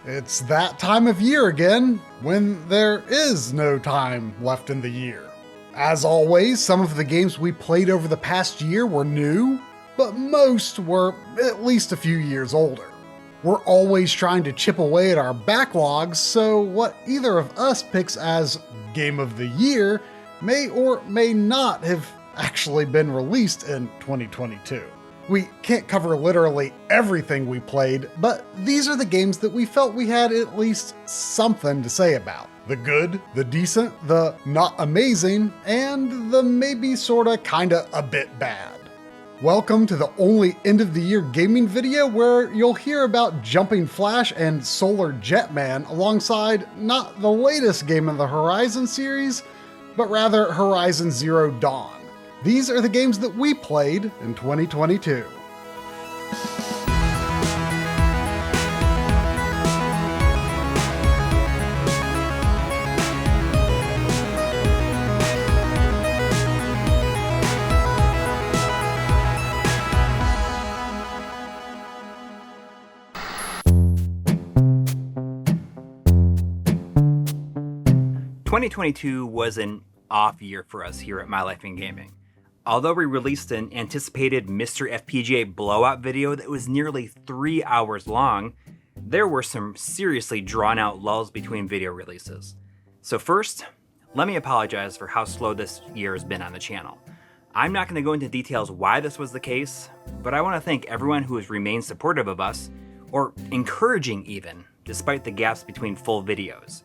It's that time of year again, when there is no time left in the year. As always, some of the games we played over the past year were new, but most were at least a few years older. We're always trying to chip away at our backlogs, so what either of us picks as Game of the Year may or may not have actually been released in 2022. We can't cover literally everything we played, but these are the games that we felt we had at least something to say about. The good, the decent, the not amazing, and the maybe sorta kinda a bit bad. Welcome to the only end of the year gaming video where you'll hear about Jumping Flash and Solar Jetman alongside not the latest game in the Horizon series, but rather Horizon Zero Dawn. These are the games that we played in 2022. "2022 was an off year for us here at My Life in Gaming. Although we released an anticipated Mr. FPGA blowout video that was nearly 3 hours long, there were some seriously drawn out lulls between video releases. So first, let me apologize for how slow this year has been on the channel. I'm not going to go into details why this was the case, but I want to thank everyone who has remained supportive of us, or encouraging even, despite the gaps between full videos.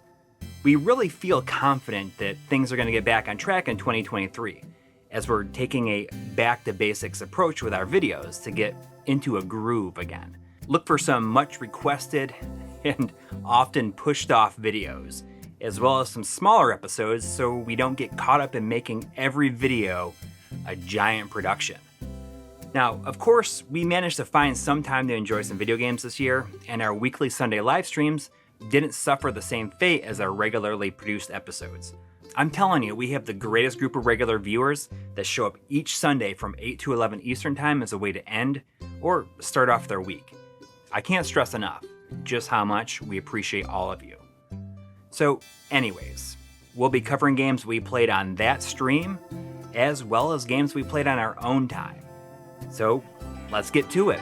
We really feel confident that things are going to get back on track in 2023, as we're taking a back to basics approach with our videos to get into a groove again. Look for some much requested and often pushed off videos, as well as some smaller episodes so we don't get caught up in making every video a giant production. Now, of course, we managed to find some time to enjoy some video games this year, and our weekly Sunday live streams didn't suffer the same fate as our regularly produced episodes. I'm telling you, we have the greatest group of regular viewers that show up each Sunday from 8 to 11 Eastern Time as a way to end or start off their week. I can't stress enough just how much we appreciate all of you. So anyways, we'll be covering games we played on that stream, as well as games we played on our own time. So let's get to it.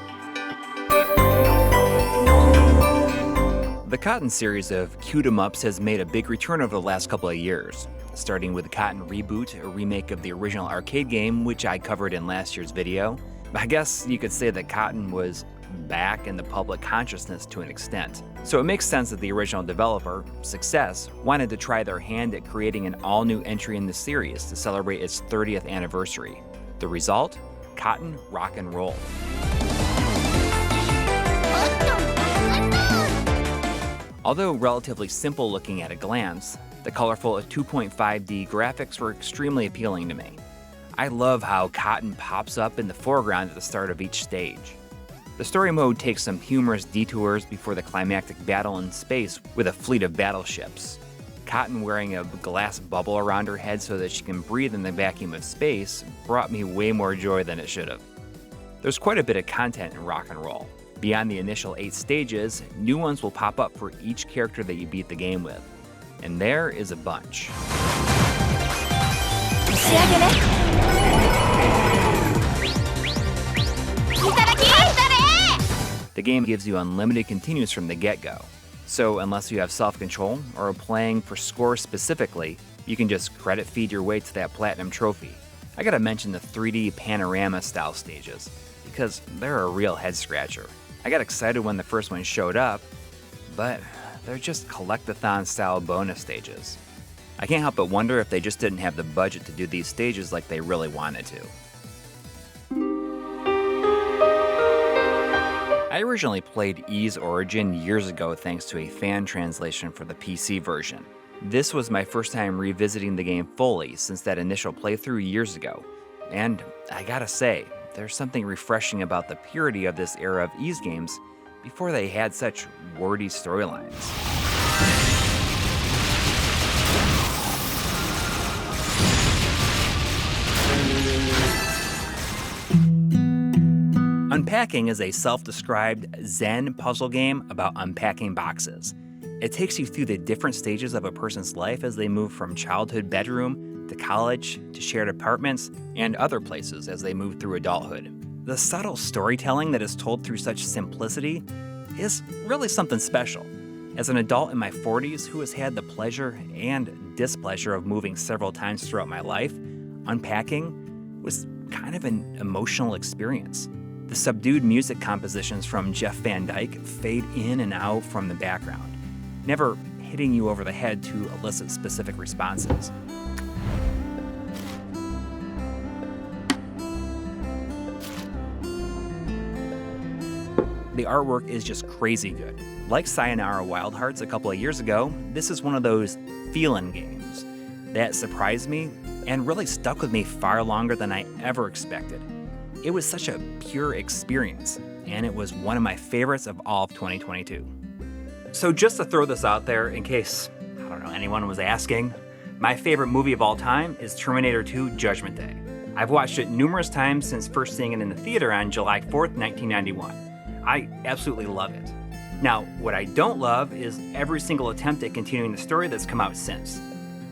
The Cotton series of cute-em-ups has made a big return over the last couple of years, starting with the Cotton Reboot, a remake of the original arcade game, which I covered in last year's video. I guess you could say that Cotton was back in the public consciousness to an extent. So it makes sense that the original developer, Success, wanted to try their hand at creating an all-new entry in the series to celebrate its 30th anniversary. The result? Cotton Rock and Roll. Although relatively simple looking at a glance, the colorful 2.5D graphics were extremely appealing to me. I love how Cotton pops up in the foreground at the start of each stage. The story mode takes some humorous detours before the climactic battle in space with a fleet of battleships. Cotton wearing a glass bubble around her head so that she can breathe in the vacuum of space brought me way more joy than it should have. There's quite a bit of content in Rock and Roll. Beyond the initial 8 stages, new ones will pop up for each character that you beat the game with. And there is a bunch. The game gives you unlimited continues from the get-go. So unless you have self-control or are playing for scores specifically, you can just credit feed your way to that platinum trophy. I gotta mention the 3D panorama style stages, because they're a real head-scratcher. I got excited when the first one showed up, but they're just collectathon style bonus stages. I can't help but wonder if they just didn't have the budget to do these stages like they really wanted to. I originally played Ys Origin years ago thanks to a fan translation for the PC version. This was my first time revisiting the game fully since that initial playthrough years ago, and I gotta say, there's something refreshing about the purity of this era of Ys games before they had such wordy storylines. Unpacking is a self-described Zen puzzle game about unpacking boxes. It takes you through the different stages of a person's life as they move from childhood bedroom to college to shared apartments and other places as they move through adulthood. The subtle storytelling that is told through such simplicity is really something special. As an adult in my 40s who has had the pleasure and displeasure of moving several times throughout my life, unpacking was kind of an emotional experience. The subdued music compositions from Jeff Van Dyke fade in and out from the background, never hitting you over the head to elicit specific responses. The artwork is just crazy good. Like Sayonara Wild Hearts a couple of years ago, this is one of those feelin' games that surprised me and really stuck with me far longer than I ever expected. It was such a pure experience, and it was one of my favorites of all of 2022. So just to throw this out there in case, anyone was asking, my favorite movie of all time is Terminator 2: Judgment Day. I've watched it numerous times since first seeing it in the theater on July 4th, 1991. I absolutely love it. Now, what I don't love is every single attempt at continuing the story that's come out since.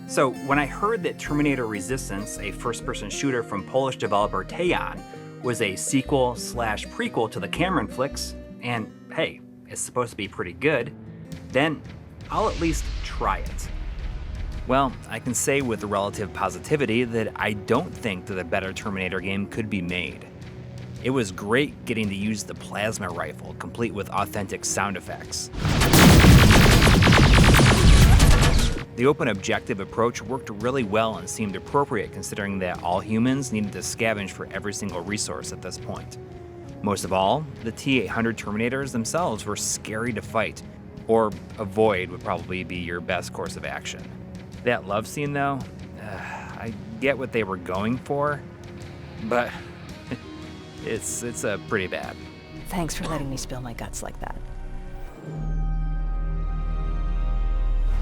So when I heard that Terminator Resistance, a first-person shooter from Polish developer Teon, was a sequel/prequel to the Cameron flicks, and hey, it's supposed to be pretty good, then I'll at least try it. Well, I can say with relative positivity that I don't think that a better Terminator game could be made. It was great getting to use the plasma rifle, complete with authentic sound effects. The open objective approach worked really well and seemed appropriate considering that all humans needed to scavenge for every single resource at this point. Most of all, the T-800 Terminators themselves were scary to fight, or avoid would probably be your best course of action. That love scene though, I get what they were going for, but it's pretty bad. Thanks for letting me spill my guts like that.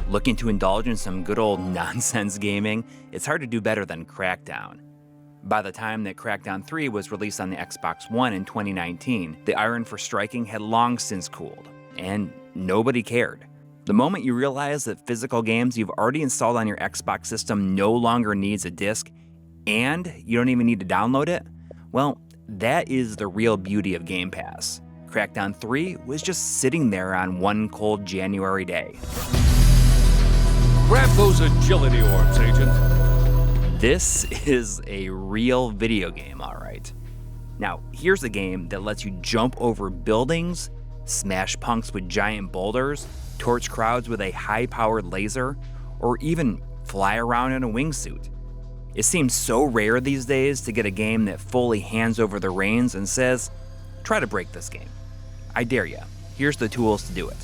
Looking to indulge in some good old nonsense gaming, it's hard to do better than Crackdown. By the time that Crackdown 3 was released on the Xbox One in 2019, the iron for striking had long since cooled, and nobody cared. The moment you realize that physical games you've already installed on your Xbox system no longer needs a disc, and you don't even need to download it, well, that is the real beauty of Game Pass. Crackdown 3 was just sitting there on one cold January day. Grab those agility orbs, Agent. This is a real video game, all right. Now, here's a game that lets you jump over buildings, smash punks with giant boulders, torch crowds with a high-powered laser, or even fly around in a wingsuit. It seems so rare these days to get a game that fully hands over the reins and says, try to break this game. I dare ya. Here's the tools to do it.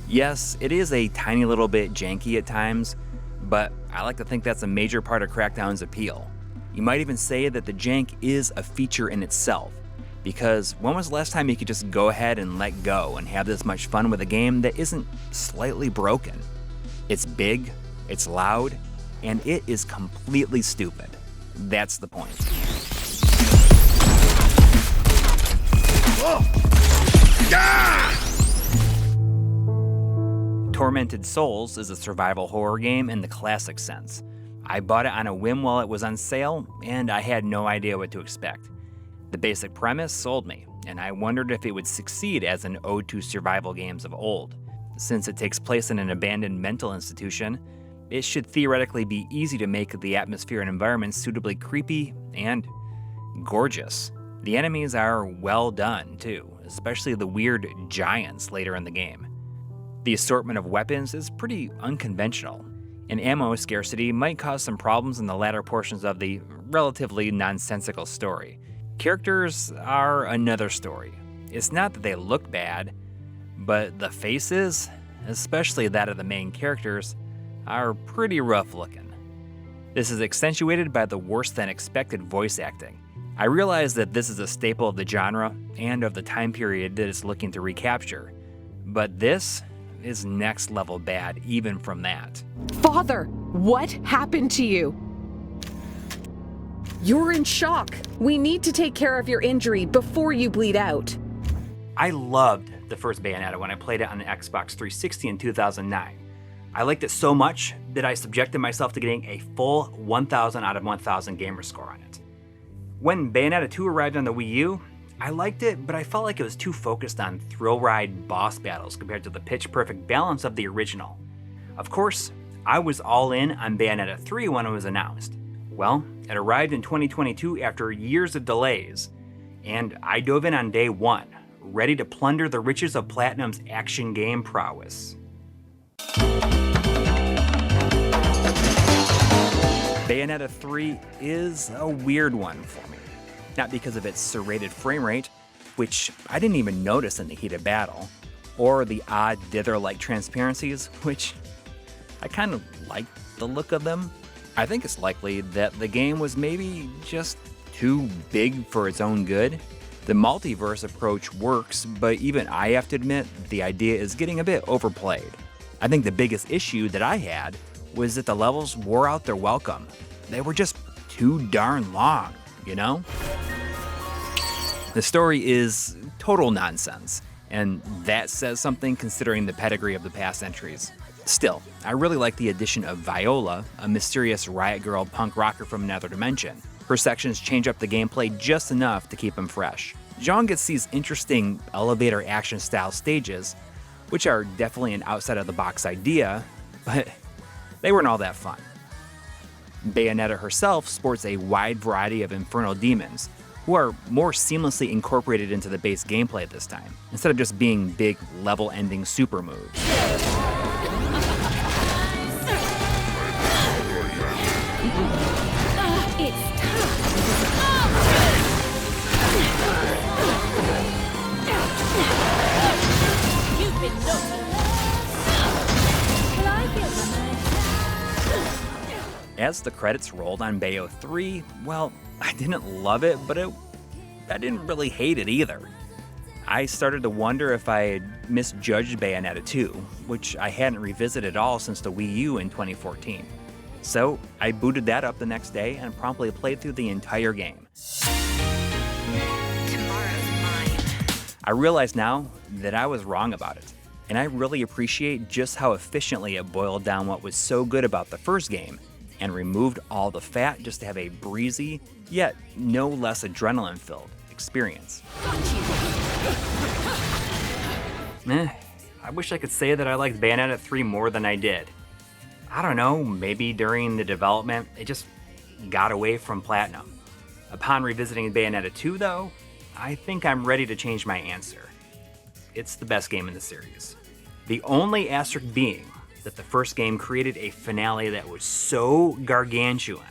Yes, it is a tiny little bit janky at times, but I like to think that's a major part of Crackdown's appeal. You might even say that the jank is a feature in itself, because when was the last time you could just go ahead and let go and have this much fun with a game that isn't slightly broken? It's big, it's loud, and it is completely stupid. That's the point. Tormented Souls is a survival horror game in the classic sense. I bought it on a whim while it was on sale, and I had no idea what to expect. The basic premise sold me, and I wondered if it would succeed as an ode to survival games of old. Since it takes place in an abandoned mental institution, it should theoretically be easy to make the atmosphere and environment suitably creepy and gorgeous. The enemies are well done, too, especially the weird giants later in the game. The assortment of weapons is pretty unconventional, and ammo scarcity might cause some problems in the latter portions of the relatively nonsensical story. Characters are another story. It's not that they look bad, but the faces, especially that of the main characters, are pretty rough looking. This is accentuated by the worse than expected voice acting. I realize that this is a staple of the genre and of the time period that it's looking to recapture, but this is next level bad even from that. Father, what happened to you? You're in shock. We need to take care of your injury before you bleed out. I loved the first Bayonetta when I played it on the Xbox 360 in 2009. I liked it so much that I subjected myself to getting a full 1000 out of 1000 gamer score on it. When Bayonetta 2 arrived on the Wii U, I liked it, but I felt like it was too focused on thrill ride boss battles compared to the pitch-perfect balance of the original. Of course, I was all in on Bayonetta 3 when it was announced. Well, it arrived in 2022 after years of delays, and I dove in on day one, ready to plunder the riches of Platinum's action game prowess. Bayonetta 3 is a weird one for me. Not because of its serrated frame rate, which I didn't even notice in the heat of battle, or the odd dither-like transparencies, which I kind of like the look of them. I think it's likely that the game was maybe just too big for its own good. The multiverse approach works, but even I have to admit the idea is getting a bit overplayed. I think the biggest issue that I had was that the levels wore out their welcome. They were just too darn long, you know? The story is total nonsense, and that says something considering the pedigree of the past entries. Still, I really like the addition of Viola, a mysterious riot girl punk rocker from another dimension. Her sections change up the gameplay just enough to keep them fresh. Jean gets these interesting elevator action style stages, which are definitely an outside of the box idea, but they weren't all that fun. Bayonetta herself sports a wide variety of infernal demons, who are more seamlessly incorporated into the base gameplay this time, instead of just being big level-ending super moves. As the credits rolled on Bayo 3, well, I didn't love it, but I didn't really hate it either. I started to wonder if I had misjudged Bayonetta 2, which I hadn't revisited at all since the Wii U in 2014. So I booted that up the next day and promptly played through the entire game. I realize now that I was wrong about it, and I really appreciate just how efficiently it boiled down what was so good about the first game and removed all the fat just to have a breezy, yet no less adrenaline-filled experience. I wish I could say that I liked Bayonetta 3 more than I did. I don't know, maybe during the development, it just got away from Platinum. Upon revisiting Bayonetta 2 though, I think I'm ready to change my answer. It's the best game in the series. The only asterisk being that the first game created a finale that was so gargantuan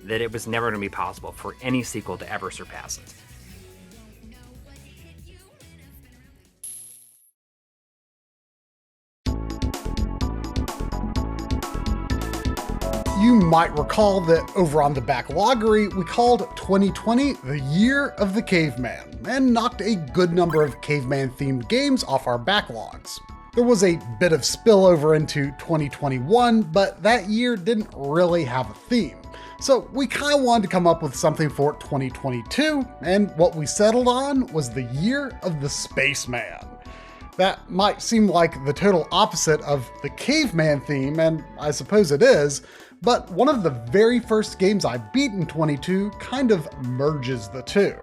that it was never going to be possible for any sequel to ever surpass it. You might recall that over on the Backloggery, we called 2020 the year of the caveman, and knocked a good number of caveman-themed games off our backlogs. There was a bit of spillover into 2021, but that year didn't really have a theme. So we kind of wanted to come up with something for 2022, and what we settled on was the year of the Spaceman. That might seem like the total opposite of the caveman theme, and I suppose it is, but one of the very first games I beat in 22 kind of merges the two.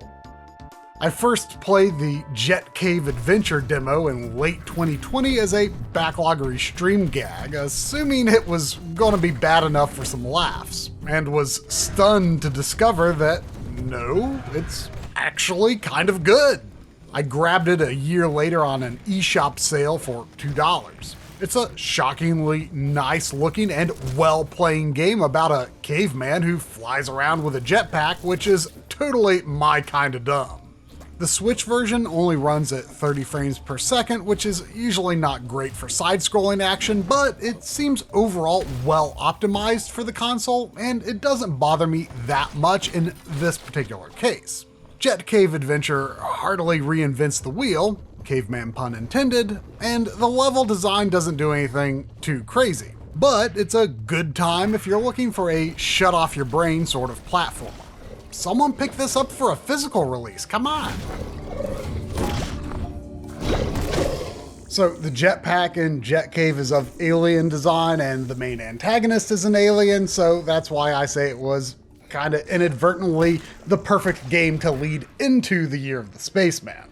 I first played the Jet Cave Adventure demo in late 2020 as a Backloggery stream gag, assuming it was going to be bad enough for some laughs, and was stunned to discover that no, it's actually kind of good. I grabbed it a year later on an eShop sale for $2. It's a shockingly nice looking and well-playing game about a caveman who flies around with a jetpack, which is totally my kind of dumb. The Switch version only runs at 30 frames per second, which is usually not great for side-scrolling action, but it seems overall well optimized for the console, and it doesn't bother me that much in this particular case. Jet Cave Adventure hardly reinvents the wheel, caveman pun intended, and the level design doesn't do anything too crazy. But it's a good time if you're looking for a shut-off-your-brain sort of platformer. someone pick this up for a physical release, come on. So the jetpack in Jet Cave is of alien design and the main antagonist is an alien, so that's why I say it was kind of inadvertently the perfect game to lead into the Year of the Spaceman.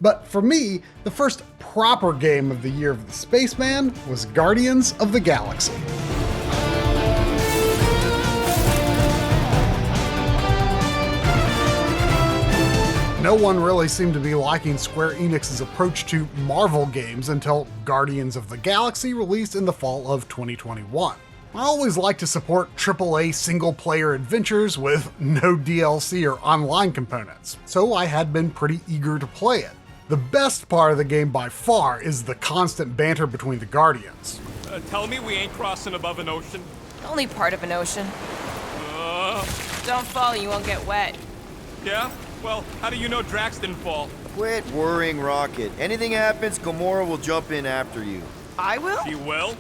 But for me, the first proper game of the Year of the Spaceman was Guardians of the Galaxy. No one really seemed to be liking Square Enix's approach to Marvel games until Guardians of the Galaxy released in the fall of 2021. I always like to support AAA single-player adventures with no DLC or online components, so I had been pretty eager to play it. The best part of the game by far is the constant banter between the Guardians. Tell me we ain't crossing above an ocean? Only part of an ocean. Don't fall, you won't get wet. Yeah? Well, how do you know Drax didn't fall? Quit worrying, Rocket. Anything happens, Gamora will jump in after you. I will? She will?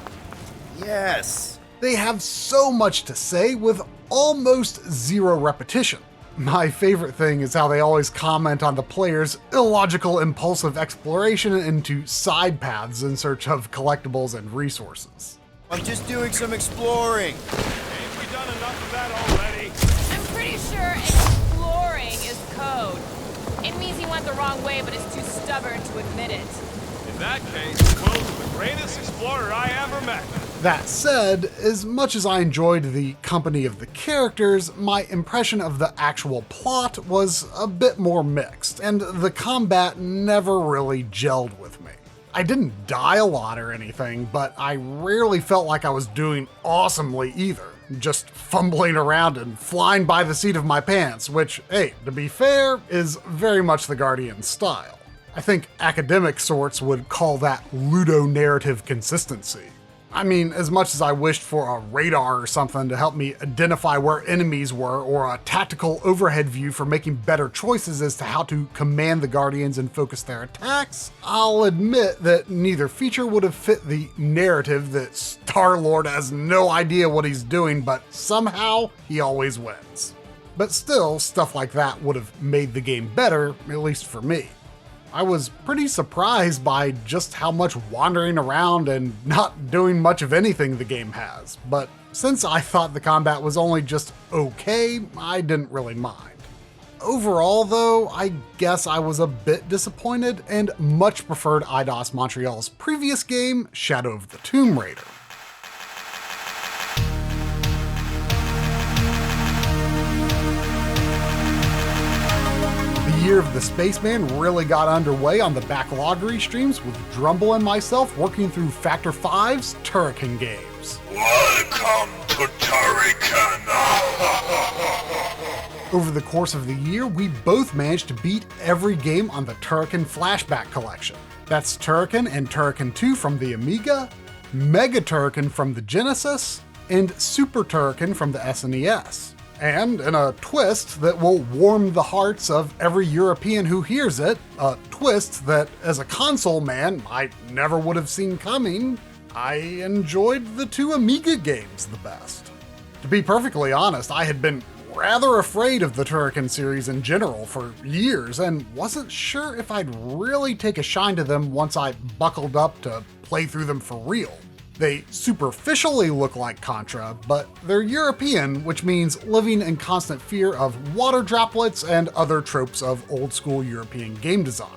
Yes. They have so much to say with almost zero repetition. My favorite thing is how they always comment on the player's illogical, impulsive exploration into side paths in search of collectibles and resources. I'm just doing some exploring. Ain't we done enough of that already? I'm pretty sure exploring is code. It means he went the wrong way, but is too stubborn to admit it. In that case, Will's the greatest explorer I ever met. That said, as much as I enjoyed the company of the characters, my impression of the actual plot was a bit more mixed, and the combat never really gelled with me. I didn't die a lot or anything, but I rarely felt like I was doing awesomely either, just fumbling around and flying by the seat of my pants, which, hey, to be fair, is very much the Guardian's style. I think academic sorts would call that ludonarrative consistency. I mean, as much as I wished for a radar or something to help me identify where enemies were, or a tactical overhead view for making better choices as to how to command the Guardians and focus their attacks, I'll admit that neither feature would have fit the narrative that Star-Lord has no idea what he's doing, but somehow he always wins. But still, stuff like that would have made the game better, at least for me. I was pretty surprised by just how much wandering around and not doing much of anything the game has, but since I thought the combat was only just okay, I didn't really mind. Overall though, I guess I was a bit disappointed and much preferred Eidos Montreal's previous game, Shadow of the Tomb Raider. The Year of the Spaceman really got underway on the backloggery streams with Drumble and myself working through Factor 5's Turrican games. Welcome to Turrican! Over the course of the year, we both managed to beat every game on the Turrican Flashback Collection. That's Turrican and Turrican 2 from the Amiga, Mega Turrican from the Genesis, and Super Turrican from the SNES. And in a twist that will warm the hearts of every European who hears it, a twist that, as a console man, I never would have seen coming, I enjoyed the two Amiga games the best. To be perfectly honest, I had been rather afraid of the Turrican series in general for years and wasn't sure if I'd really take a shine to them once I buckled up to play through them for real. They superficially look like Contra, but they're European, which means living in constant fear of water droplets and other tropes of old-school European game design.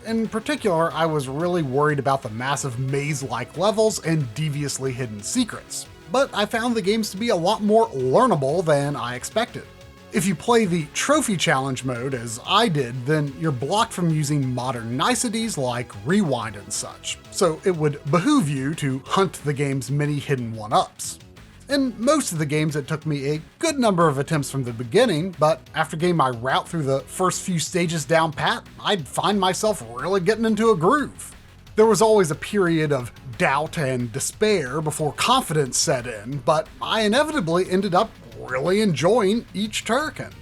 In particular, I was really worried about the massive maze-like levels and deviously hidden secrets, but I found the games to be a lot more learnable than I expected. If you play the Trophy Challenge mode, as I did, then you're blocked from using modern niceties like rewind and such, so it would behoove you to hunt the game's many hidden one-ups. In most of the games, it took me a good number of attempts from the beginning, but after getting my route through the first few stages down pat, I'd find myself really getting into a groove. There was always a period of doubt and despair before confidence set in, but I inevitably ended up really enjoying each Turrican.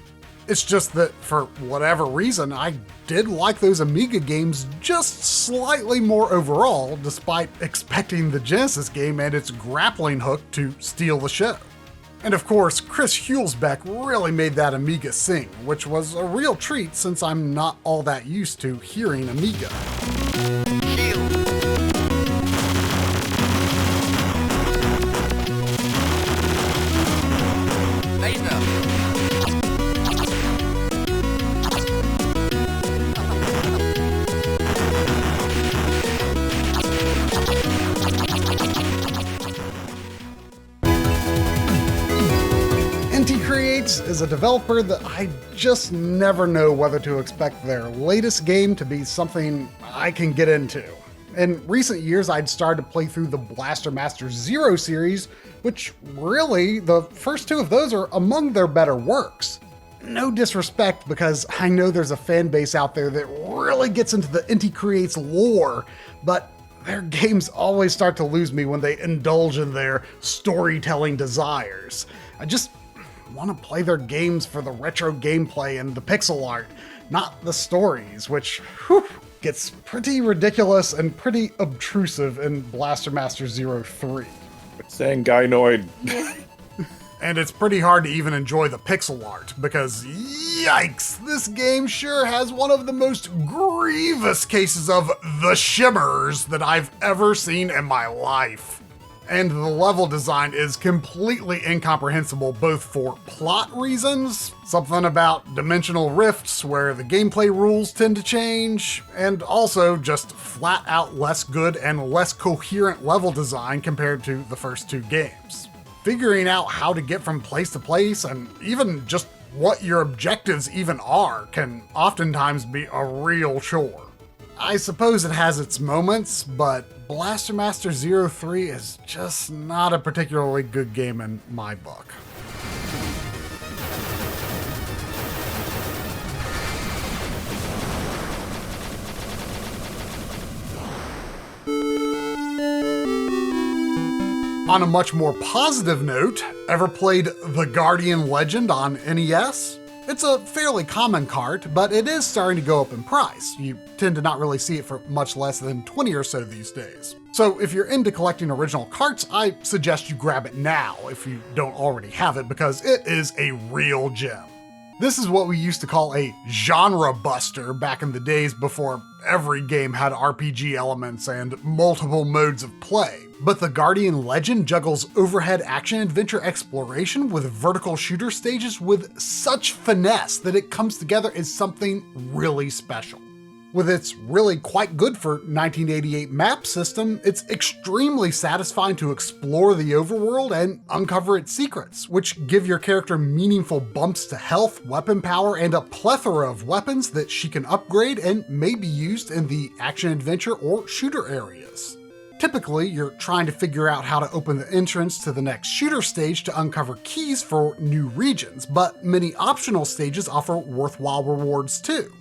It's just that, for whatever reason, I did like those Amiga games just slightly more overall, despite expecting the Genesis game and its grappling hook to steal the show. And of course, Chris Hulsbeck really made that Amiga sing, which was a real treat since I'm not all that used to hearing Amiga. Is a developer that I just never know whether to expect their latest game to be something I can get into. In recent years, I'd started to play through the Blaster Master Zero series, which really, the first two of those are among their better works. No disrespect, because I know there's a fan base out there that really gets into the Inti Creates lore, but their games always start to lose me when they indulge in their storytelling desires. I just want to play their games for the retro gameplay and the pixel art, not the stories, which gets pretty ridiculous and pretty obtrusive in Blaster Master Zero 3. Saying gynoid. And it's pretty hard to even enjoy the pixel art, because yikes, this game sure has one of the most grievous cases of the shimmers that I've ever seen in my life. And the level design is completely incomprehensible, both for plot reasons, something about dimensional rifts where the gameplay rules tend to change, and also just flat out less good and less coherent level design compared to the first two games. Figuring out how to get from place to place, and even just what your objectives even are, can oftentimes be a real chore. I suppose it has its moments, but Blaster Master Zero 3 is just not a particularly good game in my book. On a much more positive note, ever played The Guardian Legend on NES? It's a fairly common cart, but it is starting to go up in price. You tend to not really see it for much less than 20 or so these days. So if you're into collecting original carts, I suggest you grab it now if you don't already have it, because it is a real gem. This is what we used to call a genre buster back in the days before every game had RPG elements and multiple modes of play. But the Guardian Legend juggles overhead action-adventure exploration with vertical shooter stages with such finesse that it comes together as something really special. With its really quite good for 1988 map system, it's extremely satisfying to explore the overworld and uncover its secrets, which give your character meaningful bumps to health, weapon power, and a plethora of weapons that she can upgrade and may be used in the action-adventure or shooter areas. Typically, you're trying to figure out how to open the entrance to the next shooter stage to uncover keys for new regions, but many optional stages offer worthwhile rewards too.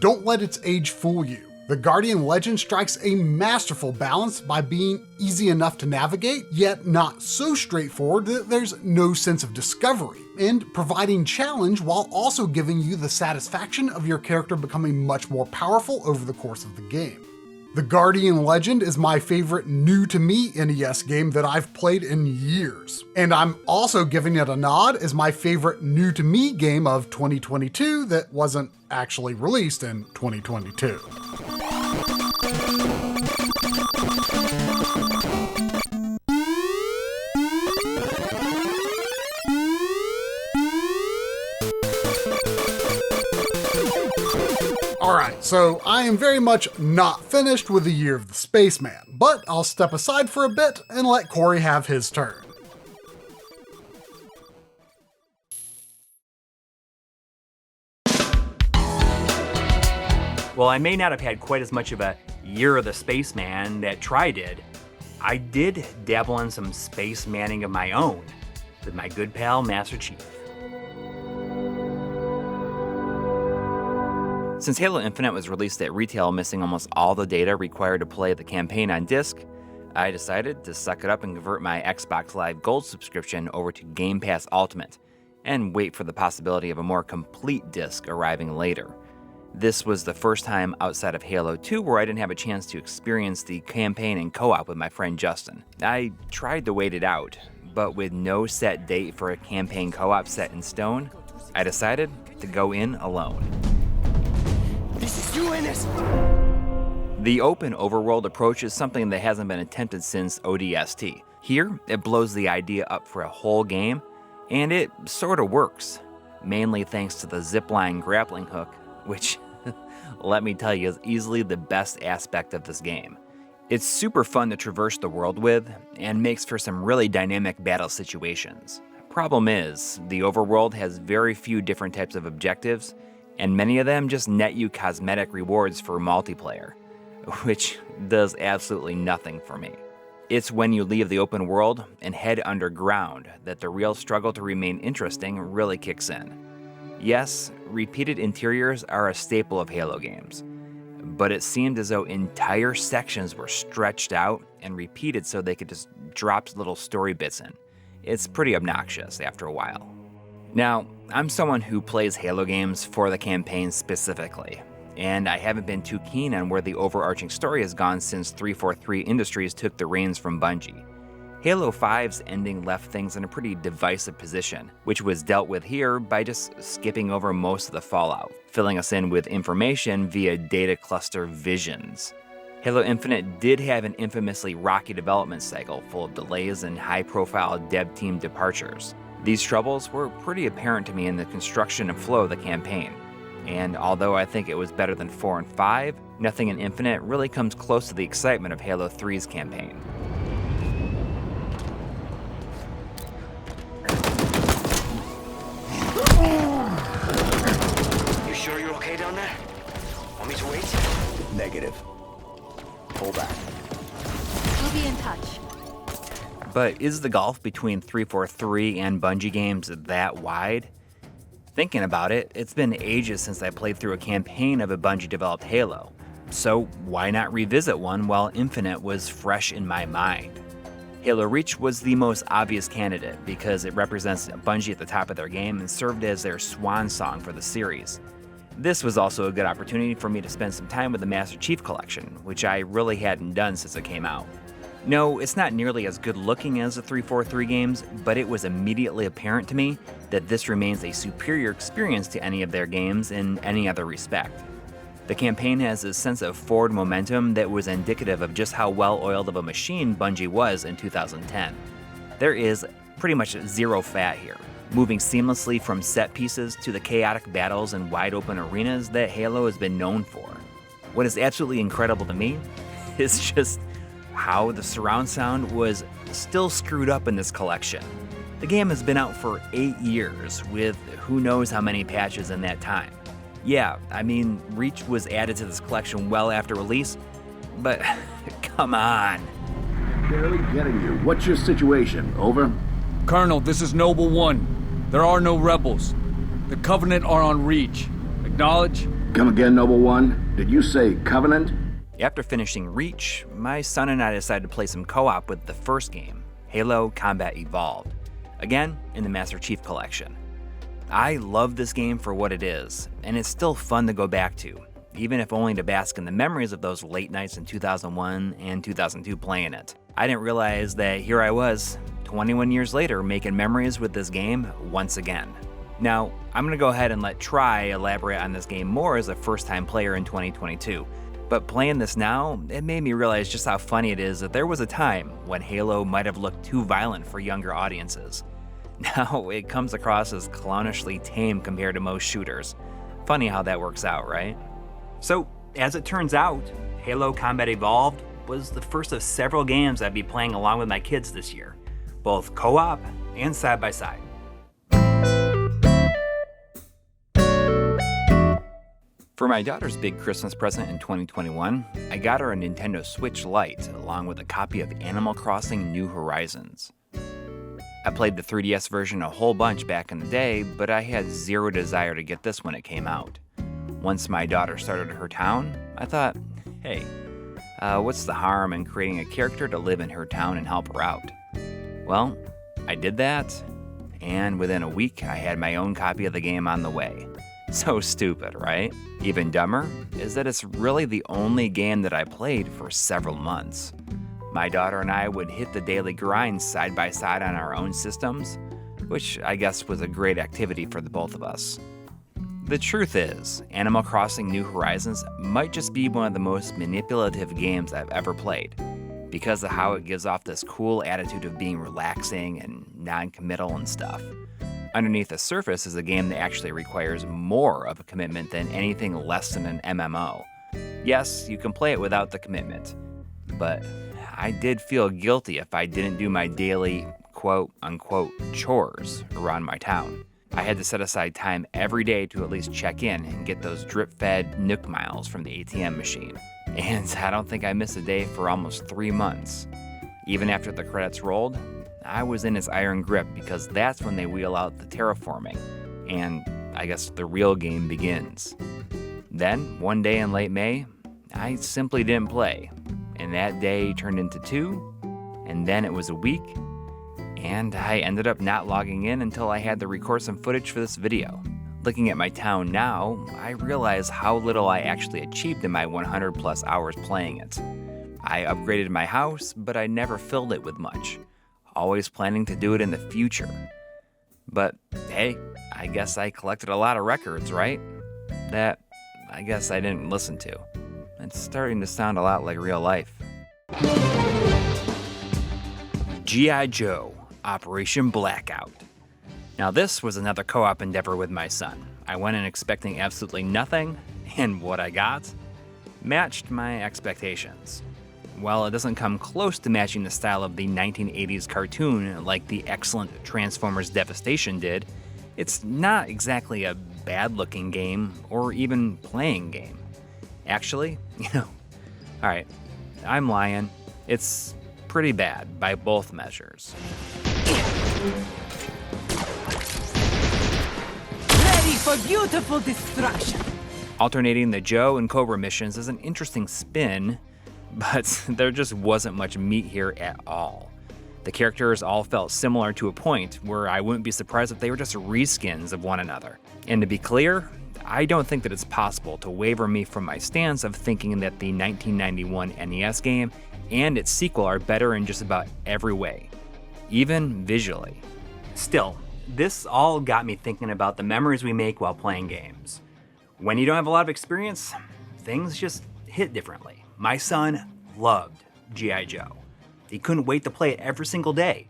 Don't let its age fool you. The Guardian Legend strikes a masterful balance by being easy enough to navigate, yet not so straightforward that there's no sense of discovery, and providing challenge while also giving you the satisfaction of your character becoming much more powerful over the course of the game. The Guardian Legend is my favorite new-to-me NES game that I've played in years, and I'm also giving it a nod as my favorite new-to-me game of 2022 that wasn't actually released in 2022. Alright, so I am very much not finished with the year of the Spaceman, but I'll step aside for a bit and let Coury have his turn. While I may not have had quite as much of a year of the Spaceman that Try did, I did dabble in some space manning of my own with my good pal Master Chief. Since Halo Infinite was released at retail missing almost all the data required to play the campaign on disc, I decided to suck it up and convert my Xbox Live Gold subscription over to Game Pass Ultimate, and wait for the possibility of a more complete disc arriving later. This was the first time outside of Halo 2 where I didn't have a chance to experience the campaign and co-op with my friend Justin. I tried to wait it out, but with no set date for a campaign co-op set in stone, I decided to go in alone. This is you, Ennis! The open overworld approach is something that hasn't been attempted since ODST. Here, it blows the idea up for a whole game, and it sort of works, mainly thanks to the zipline grappling hook, which, let me tell you, is easily the best aspect of this game. It's super fun to traverse the world with, and makes for some really dynamic battle situations. Problem is, the overworld has very few different types of objectives, and many of them just net you cosmetic rewards for multiplayer, which does absolutely nothing for me. It's when you leave the open world and head underground that the real struggle to remain interesting really kicks in. Yes, repeated interiors are a staple of Halo games, but it seemed as though entire sections were stretched out and repeated so they could just drop little story bits in. It's pretty obnoxious after a while. Now, I'm someone who plays Halo games for the campaign specifically, and I haven't been too keen on where the overarching story has gone since 343 Industries took the reins from Bungie. Halo 5's ending left things in a pretty divisive position, which was dealt with here by just skipping over most of the fallout, filling us in with information via data cluster visions. Halo Infinite did have an infamously rocky development cycle full of delays and high-profile dev team departures. These troubles were pretty apparent to me in the construction and flow of the campaign. And although I think it was better than 4 and 5, nothing in Infinite really comes close to the excitement of Halo 3's campaign. You sure you're okay down there? Want me to wait? Negative. Pull back. We'll be in touch. But is the gulf between 343 and Bungie games that wide? Thinking about it, it's been ages since I played through a campaign of a Bungie-developed Halo, so why not revisit one while Infinite was fresh in my mind? Halo Reach was the most obvious candidate because it represents Bungie at the top of their game and served as their swan song for the series. This was also a good opportunity for me to spend some time with the Master Chief Collection, which I really hadn't done since it came out. No, it's not nearly as good looking as the 343 games, but it was immediately apparent to me that this remains a superior experience to any of their games in any other respect. The campaign has a sense of forward momentum that was indicative of just how well-oiled of a machine Bungie was in 2010. There is pretty much zero fat here, moving seamlessly from set pieces to the chaotic battles and wide-open arenas that Halo has been known for. What is absolutely incredible to me is just how the surround sound was still screwed up in this collection. The game has been out for 8 years, with who knows how many patches in that time. Yeah, I mean, Reach was added to this collection well after release, but come on. Barely getting you. What's your situation? Over? Colonel, this is Noble 1. There are no rebels. The Covenant are on Reach. Acknowledge? Come again, Noble 1. Did you say Covenant? After finishing Reach, my son and I decided to play some co-op with the first game, Halo Combat Evolved, again in the Master Chief Collection. I love this game for what it is, and it's still fun to go back to, even if only to bask in the memories of those late nights in 2001 and 2002 playing it. I didn't realize that here I was, 21 years later, making memories with this game once again. Now, I'm gonna go ahead and let Try elaborate on this game more as a first-time player in 2022. But playing this now, it made me realize just how funny it is that there was a time when Halo might have looked too violent for younger audiences. Now it comes across as clownishly tame compared to most shooters. Funny how that works out, right? So, as it turns out, Halo Combat Evolved was the first of several games I'd be playing along with my kids this year, both co-op and side-by-side. For my daughter's big Christmas present in 2021, I got her a Nintendo Switch Lite along with a copy of Animal Crossing New Horizons. I played the 3DS version a whole bunch back in the day, but I had zero desire to get this when it came out. Once my daughter started her town, I thought, hey, what's the harm in creating a character to live in her town and help her out? Well, I did that, and within a week I had my own copy of the game on the way. So stupid, right? Even dumber is that it's really the only game that I played for several months. My daughter and I would hit the daily grind side by side on our own systems, which I guess was a great activity for the both of us. The truth is, Animal Crossing New Horizons might just be one of the most manipulative games I've ever played, because of how it gives off this cool attitude of being relaxing and non-committal and stuff. Underneath the surface is a game that actually requires more of a commitment than anything less than an MMO. Yes, you can play it without the commitment, but I did feel guilty if I didn't do my daily quote-unquote chores around my town. I had to set aside time every day to at least check in and get those drip-fed Nook miles from the ATM machine. And I don't think I missed a day for almost 3 months. Even after the credits rolled, I was in his iron grip because that's when they wheel out the terraforming, and I guess the real game begins. Then, one day in late May, I simply didn't play, and that day turned into 2, and then it was a week, and I ended up not logging in until I had to record some footage for this video. Looking at my town now, I realize how little I actually achieved in my 100 plus hours playing it. I upgraded my house, but I never filled it with much, always planning to do it in the future. But hey, I guess I collected a lot of records, right? That I guess I didn't listen to. It's starting to sound a lot like real life. G.I. Joe, Operation Blackout. Now this was another co-op endeavor with my son. I went in expecting absolutely nothing, and what I got matched my expectations. While it doesn't come close to matching the style of the 1980s cartoon like the excellent Transformers Devastation did, it's not exactly a bad-looking game or even playing game. Actually, alright, I'm lying. It's pretty bad by both measures. Ready for beautiful destruction. Alternating the Joe and Cobra missions is an interesting spin, but there just wasn't much meat here at all. The characters all felt similar to a point where I wouldn't be surprised if they were just reskins of one another. And to be clear, I don't think that it's possible to waver me from my stance of thinking that the 1991 NES game and its sequel are better in just about every way, even visually. Still, this all got me thinking about the memories we make while playing games. When you don't have a lot of experience, things just hit differently. My son loved G.I. Joe. He couldn't wait to play it every single day.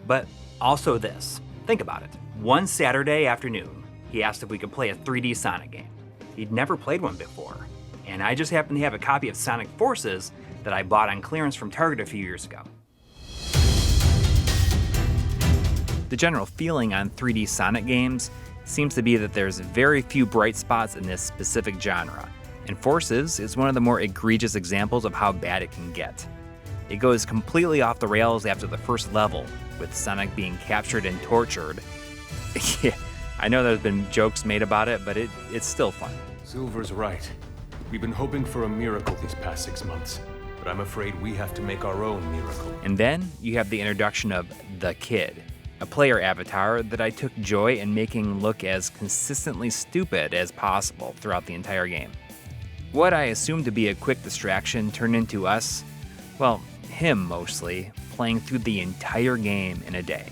But also this, think about it. One Saturday afternoon, he asked if we could play a 3D Sonic game. He'd never played one before, and I just happened to have a copy of Sonic Forces that I bought on clearance from Target a few years ago. The general feeling on 3D Sonic games seems to be that there's very few bright spots in this specific genre, and Forces is one of the more egregious examples of how bad it can get. It goes completely off the rails after the first level, with Sonic being captured and tortured. Yeah, I know there's been jokes made about it, but it's still fun. Silver's right. We've been hoping for a miracle these past 6 months, but I'm afraid we have to make our own miracle. And then you have the introduction of The Kid, a player avatar that I took joy in making look as consistently stupid as possible throughout the entire game. What I assumed to be a quick distraction turned into us, well, him mostly, playing through the entire game in a day.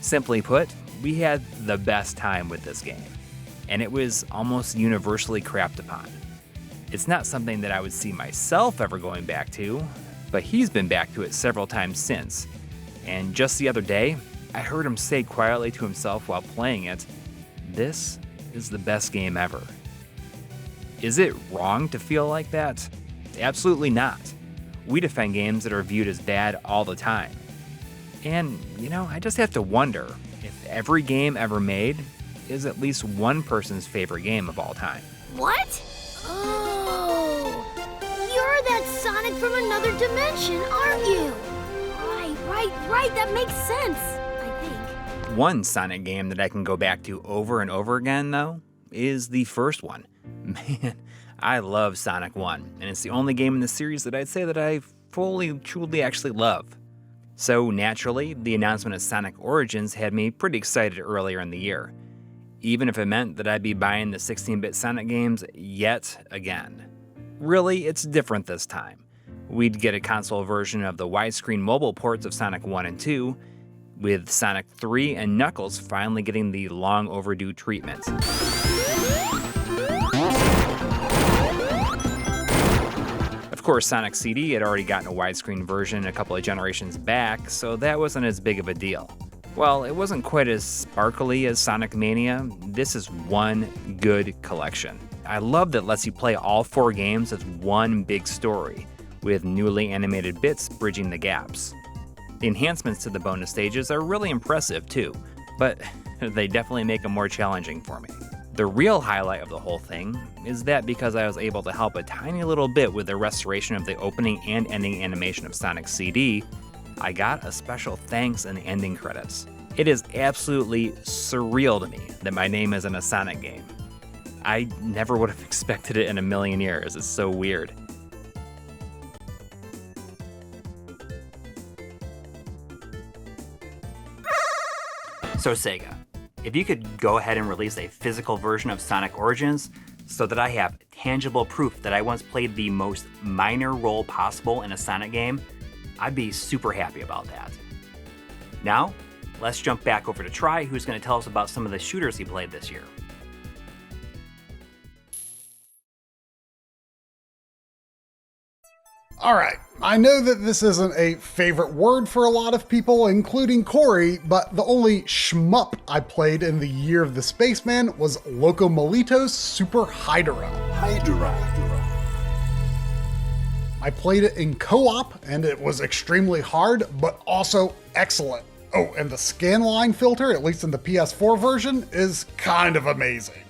Simply put, we had the best time with this game, and it was almost universally crapped upon. It's not something that I would see myself ever going back to, but he's been back to it several times since, and just the other day, I heard him say quietly to himself while playing it, "This is the best game ever." Is it wrong to feel like that? Absolutely not. We defend games that are viewed as bad all the time. And, I just have to wonder if every game ever made is at least one person's favorite game of all time. What? Oh, you're that Sonic from another dimension, aren't you? Right, that makes sense, I think. One Sonic game that I can go back to over and over again, though, is the first one. Man, I love Sonic 1, and it's the only game in the series that I'd say that I truly actually love. So naturally, the announcement of Sonic Origins had me pretty excited earlier in the year, even if it meant that I'd be buying the 16-bit Sonic games yet again. Really, it's different this time. We'd get a console version of the widescreen mobile ports of Sonic 1 and 2, with Sonic 3 and Knuckles finally getting the long overdue treatment. Of course, Sonic CD had already gotten a widescreen version a couple of generations back, so that wasn't as big of a deal. While it wasn't quite as sparkly as Sonic Mania, this is one good collection. I love that it lets you play all 4 games as one big story, with newly animated bits bridging the gaps. The enhancements to the bonus stages are really impressive too, but they definitely make them more challenging for me. The real highlight of the whole thing is that because I was able to help a tiny little bit with the restoration of the opening and ending animation of Sonic CD, I got a special thanks and ending credits. It is absolutely surreal to me that my name is in a Sonic game. I never would have expected it in a million years. It's so weird. So Sega, if you could go ahead and release a physical version of Sonic Origins so that I have tangible proof that I once played the most minor role possible in a Sonic game, I'd be super happy about that. Now, let's jump back over to Try, who's going to tell us about some of the shooters he played this year. Alright, I know that this isn't a favorite word for a lot of people, including Coury, but the only shmup I played in the year of the Spaceman was Loco Molito's Super Hydra. I played it in co-op, and it was extremely hard, but also excellent. Oh, and the scanline filter, at least in the PS4 version, is kind of amazing.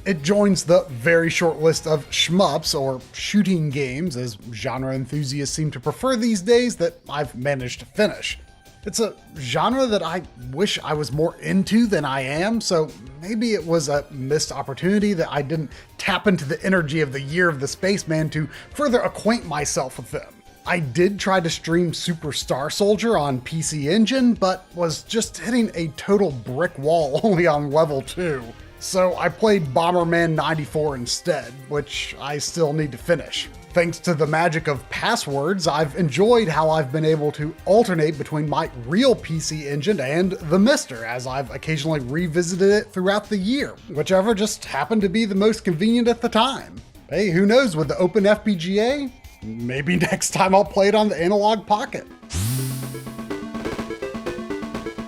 It joins the very short list of shmups, or shooting games, as genre enthusiasts seem to prefer these days, that I've managed to finish. It's a genre that I wish I was more into than I am, so maybe it was a missed opportunity that I didn't tap into the energy of the year of the Spaceman to further acquaint myself with them. I did try to stream Super Star Soldier on PC Engine, but was just hitting a total brick wall only on level 2. So I played Bomberman 94 instead, which I still need to finish. Thanks to the magic of passwords, I've enjoyed how I've been able to alternate between my real PC engine and the Mister, as I've occasionally revisited it throughout the year, whichever just happened to be the most convenient at the time. Hey, who knows, with the Open FPGA? Maybe next time I'll play it on the Analog Pocket.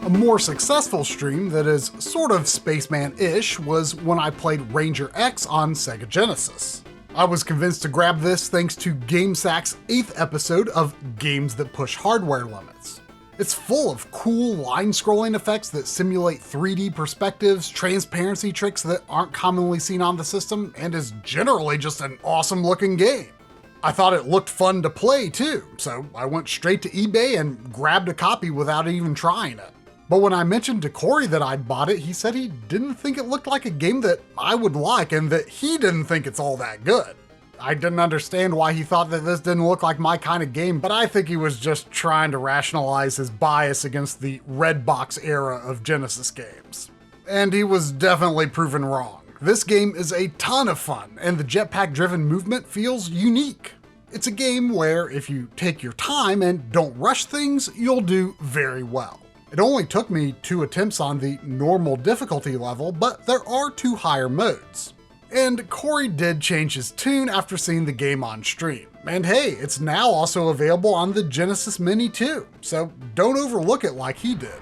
A more successful stream that is sort of Spaceman-ish was when I played Ranger X on Sega Genesis. I was convinced to grab this thanks to GameSack's 8th episode of Games That Push Hardware Limits. It's full of cool line-scrolling effects that simulate 3D perspectives, transparency tricks that aren't commonly seen on the system, and is generally just an awesome-looking game. I thought it looked fun to play too, so I went straight to eBay and grabbed a copy without even trying it. But when I mentioned to Coury that I'd bought it, he said he didn't think it looked like a game that I would like and that he didn't think it's all that good. I didn't understand why he thought that this didn't look like my kind of game, but I think he was just trying to rationalize his bias against the red box era of Genesis games. And he was definitely proven wrong. This game is a ton of fun, and the jetpack-driven movement feels unique. It's a game where if you take your time and don't rush things, you'll do very well. It only took me 2 attempts on the normal difficulty level, but there are 2 higher modes. And Coury did change his tune after seeing the game on stream. And hey, it's now also available on the Genesis Mini too, so don't overlook it like he did.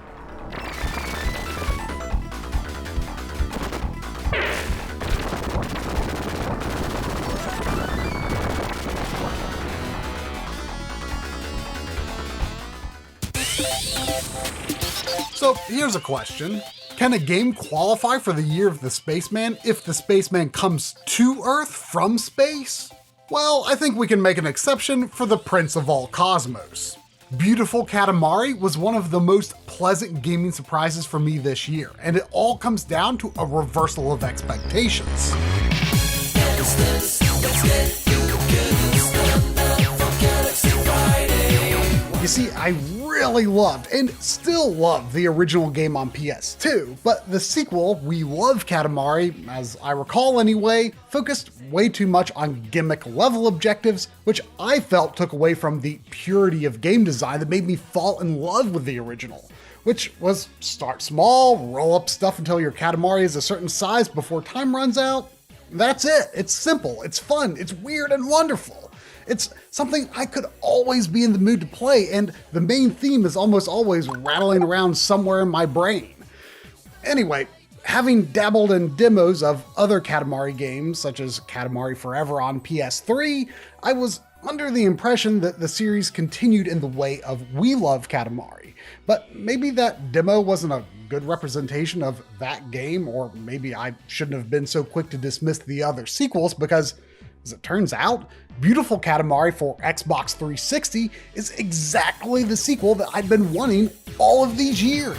So here's a question. Can a game qualify for the year of the Spaceman if the Spaceman comes to Earth from space? Well, I think we can make an exception for the Prince of All Cosmos. Beautiful Katamari was one of the most pleasant gaming surprises for me this year, and it all comes down to a reversal of expectations. You see, I really loved and still love the original game on PS2, but the sequel, We Love Katamari, as I recall anyway, focused way too much on gimmick level objectives, which I felt took away from the purity of game design that made me fall in love with the original, which was start small, roll up stuff until your Katamari is a certain size before time runs out. That's it. It's simple, it's fun, it's weird and wonderful. It's something I could always be in the mood to play, and the main theme is almost always rattling around somewhere in my brain. Anyway, having dabbled in demos of other Katamari games, such as Katamari Forever on PS3, I was under the impression that the series continued in the way of We Love Katamari. But maybe that demo wasn't a good representation of that game, or maybe I shouldn't have been so quick to dismiss the other sequels, because as it turns out, Beautiful Katamari for Xbox 360 is exactly the sequel that I'd been wanting all of these years.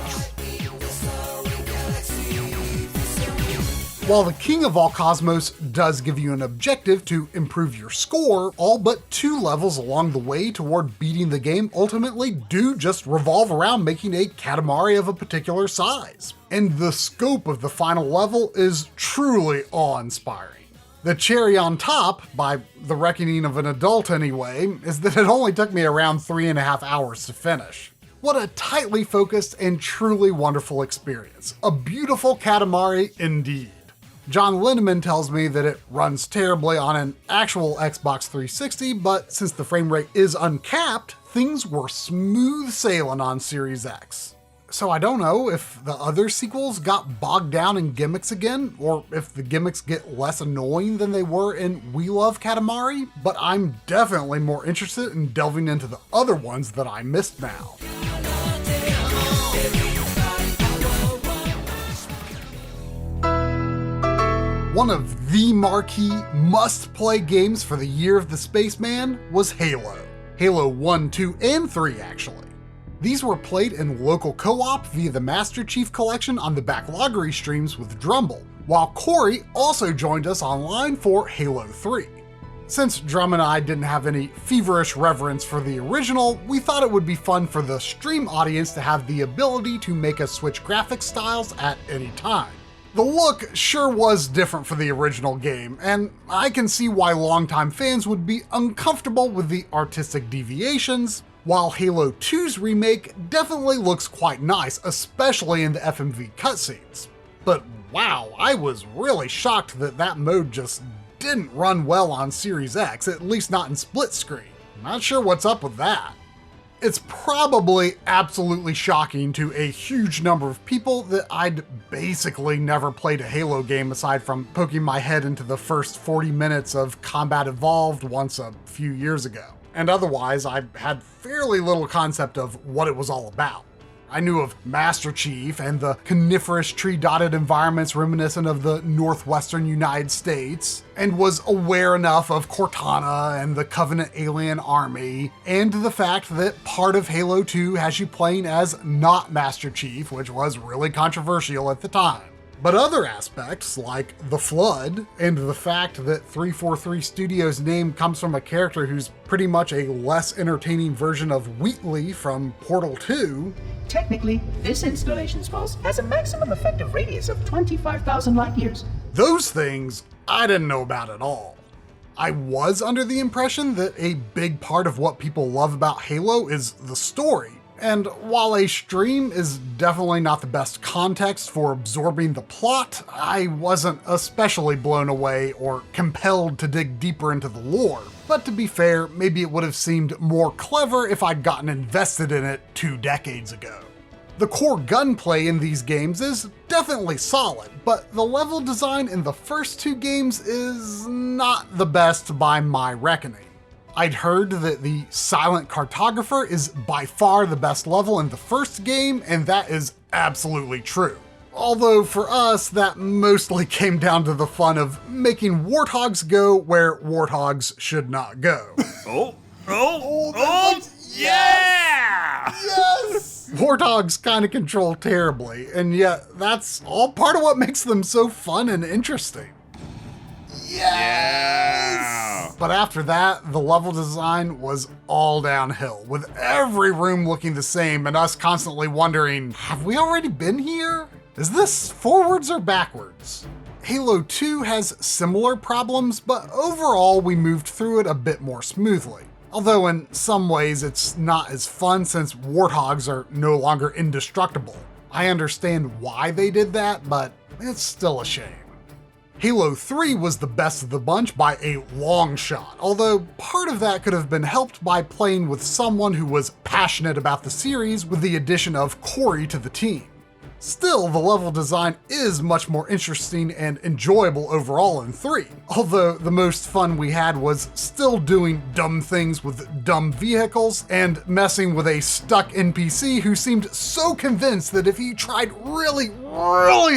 While the King of All Cosmos does give you an objective to improve your score, all but 2 levels along the way toward beating the game ultimately do just revolve around making a Katamari of a particular size. And the scope of the final level is truly awe-inspiring. The cherry on top, by the reckoning of an adult anyway, is that it only took me around 3.5 hours to finish. What a tightly focused and truly wonderful experience. A beautiful Katamari indeed. John Linneman tells me that it runs terribly on an actual Xbox 360, but since the frame rate is uncapped, things were smooth sailing on Series X. So I don't know if the other sequels got bogged down in gimmicks again, or if the gimmicks get less annoying than they were in We Love Katamari, but I'm definitely more interested in delving into the other ones that I missed now. One of the marquee must-play games for the year of the Spaceman was Halo. Halo 1, 2, and 3 actually. These were played in local co-op via the Master Chief Collection on the Backloggery streams with Drumble, while Coury also joined us online for Halo 3. Since Drum and I didn't have any feverish reverence for the original, we thought it would be fun for the stream audience to have the ability to make us switch graphic styles at any time. The look sure was different for the original game, and I can see why longtime fans would be uncomfortable with the artistic deviations, while Halo 2's remake definitely looks quite nice, especially in the FMV cutscenes. But wow, I was really shocked that that mode just didn't run well on Series X, at least not in split screen. Not sure what's up with that. It's probably absolutely shocking to a huge number of people that I'd basically never played a Halo game aside from poking my head into the first 40 minutes of Combat Evolved once a few years ago. And otherwise, I had fairly little concept of what it was all about. I knew of Master Chief and the coniferous tree-dotted environments reminiscent of the northwestern United States, and was aware enough of Cortana and the Covenant alien army, and the fact that part of Halo 2 has you playing as not Master Chief, which was really controversial at the time. But other aspects, like the Flood, and the fact that 343 Studios' name comes from a character who's pretty much a less entertaining version of Wheatley from Portal 2. Technically, this installation's pulse has a maximum effective radius of 25,000 light years. Those things I didn't know about at all. I was under the impression that a big part of what people love about Halo is the story. And while a stream is definitely not the best context for absorbing the plot, I wasn't especially blown away or compelled to dig deeper into the lore. But to be fair, maybe it would have seemed more clever if I'd gotten invested in it 2 decades ago. The core gunplay in these games is definitely solid, but the level design in the first 2 games is not the best by my reckoning. I'd heard that the Silent Cartographer is by far the best level in the first game, and that is absolutely true. Although for us, that mostly came down to the fun of making warthogs go where warthogs should not go. Yeah! Yes! Warthogs kind of control terribly, and yet that's all part of what makes them so fun and interesting. Yes! But after that, the level design was all downhill, with every room looking the same and us constantly wondering, have we already been here? Is this forwards or backwards? Halo 2 has similar problems, but overall we moved through it a bit more smoothly. Although in some ways it's not as fun since warthogs are no longer indestructible. I understand why they did that, but it's still a shame. Halo 3 was the best of the bunch by a long shot, although part of that could have been helped by playing with someone who was passionate about the series with the addition of Coury to the team. Still, the level design is much more interesting and enjoyable overall in 3, although the most fun we had was still doing dumb things with dumb vehicles and messing with a stuck NPC who seemed so convinced that if he tried really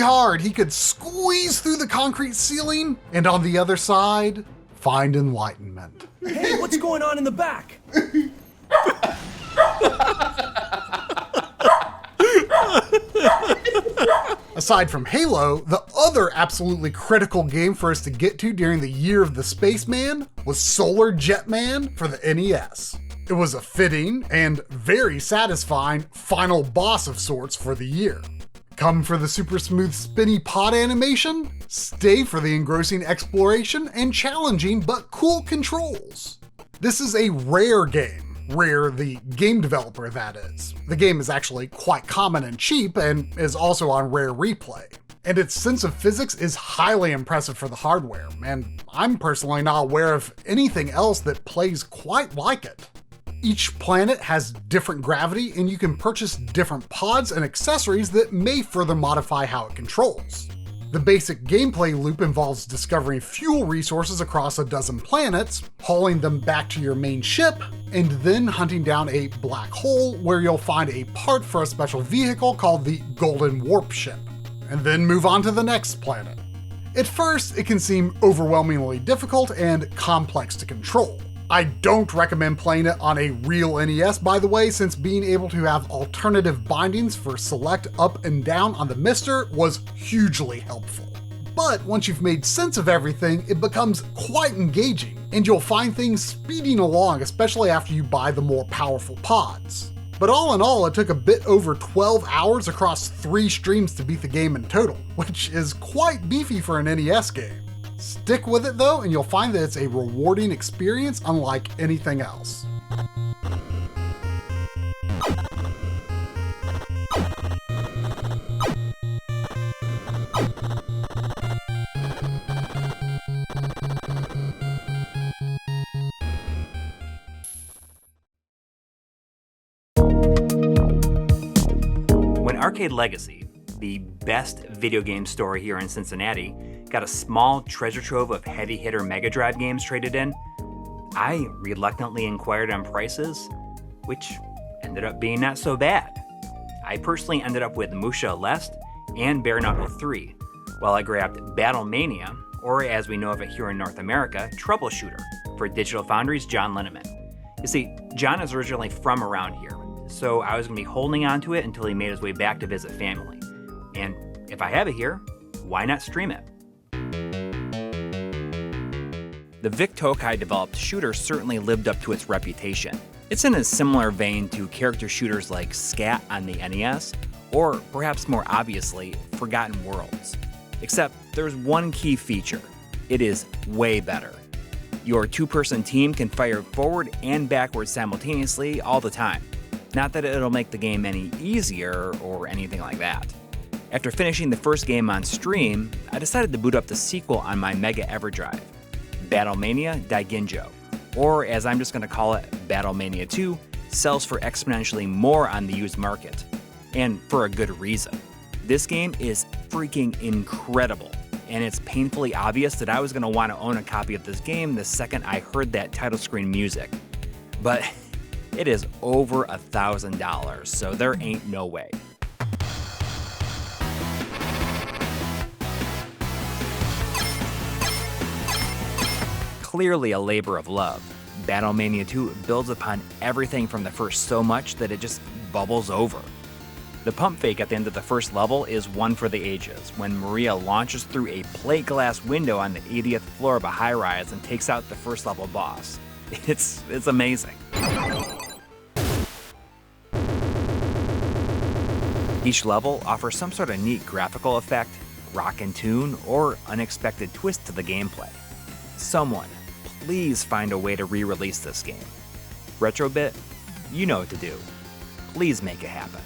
hard, he could squeeze through the concrete ceiling and on the other side, find enlightenment. Hey, what's going on in the back? Aside from Halo, the other absolutely critical game for us to get to during the year of the Spaceman was Solar Jetman for the NES. It was a fitting and very satisfying final boss of sorts for the year. Come for the super smooth spinny pod animation, stay for the engrossing exploration and challenging but cool controls. This is a rare game. Rare, the game developer, that is. The game is actually quite common and cheap and is also on Rare Replay. And its sense of physics is highly impressive for the hardware, and I'm personally not aware of anything else that plays quite like it. Each planet has different gravity, and you can purchase different pods and accessories that may further modify how it controls. The basic gameplay loop involves discovering fuel resources across a dozen planets, hauling them back to your main ship, and then hunting down a black hole where you'll find a part for a special vehicle called the Golden Warp Ship, and then move on to the next planet. At first, it can seem overwhelmingly difficult and complex to control. I don't recommend playing it on a real NES, by the way, since being able to have alternative bindings for select up and down on the Mister was hugely helpful. But once you've made sense of everything, it becomes quite engaging, and you'll find things speeding along, especially after you buy the more powerful pods. But all in all, it took a bit over 12 hours across 3 streams to beat the game in total, which is quite beefy for an NES game. Stick with it though, and you'll find that it's a rewarding experience unlike anything else. When Arcade Legacy, the best video game store here in Cincinnati, got a small treasure trove of heavy hitter Mega Drive games traded in, I reluctantly inquired on prices, which ended up being not so bad. I personally ended up with Musha Lest and Bare Knuckle 3, while I grabbed Battlemania, or as we know of it here in North America, Troubleshooter, for Digital Foundry's John Linneman. You see, John is originally from around here, so I was going to be holding on to it until he made his way back to visit family. And if I have it here, why not stream it? The Vic Tokai developed shooter certainly lived up to its reputation. It's in a similar vein to character shooters like SCAT on the NES, or perhaps more obviously, Forgotten Worlds. Except there's one key feature. It is way better. Your 2-person team can fire forward and backwards simultaneously all the time. Not that it'll make the game any easier or anything like that. After finishing the first game on stream, I decided to boot up the sequel on my Mega EverDrive, Battlemania Daiginjo, or as I'm just going to call it, Battlemania 2, sells for exponentially more on the used market, and for a good reason. This game is freaking incredible, and it's painfully obvious that I was going to want to own a copy of this game the second I heard that title screen music. But it is over $1,000, so there ain't no way. Clearly a labor of love, Battlemania 2 builds upon everything from the first so much that it just bubbles over. The pump fake at the end of the first level is one for the ages, when Maria launches through a plate glass window on the 80th floor of a high-rise and takes out the first level boss. It's amazing. Each level offers some sort of neat graphical effect, rock and tune, or unexpected twist to the gameplay. Someone, please find a way to re-release this game. Retrobit, you know what to do. Please make it happen.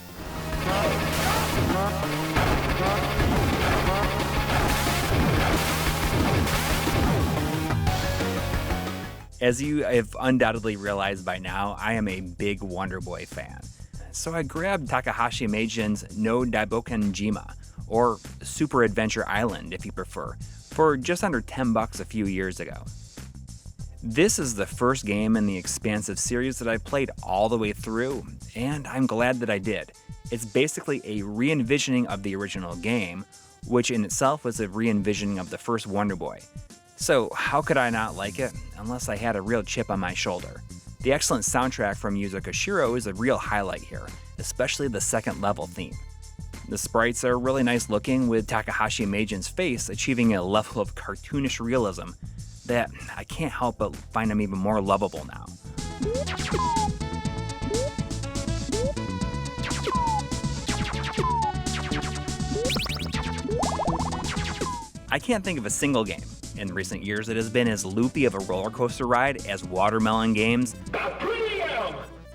As you have undoubtedly realized by now, I am a big Wonder Boy fan. So I grabbed Takahashi Meijin's No Daibokenjima, or Super Adventure Island if you prefer, for just under $10 a few years ago. This is the first game in the expansive series that I played all the way through, and I'm glad that I did. It's basically a re-envisioning of the original game, which in itself was a re-envisioning of the first Wonder Boy. So how could I not like it, unless I had a real chip on my shoulder? The excellent soundtrack from Yuzo Koshiro is a real highlight here, especially the second level theme. The sprites are really nice looking, with Takahashi Meijin's face achieving a level of cartoonish realism that I can't help but find him even more lovable now. I can't think of a single game in recent years that has been as loopy of a roller coaster ride as Watermelon Games.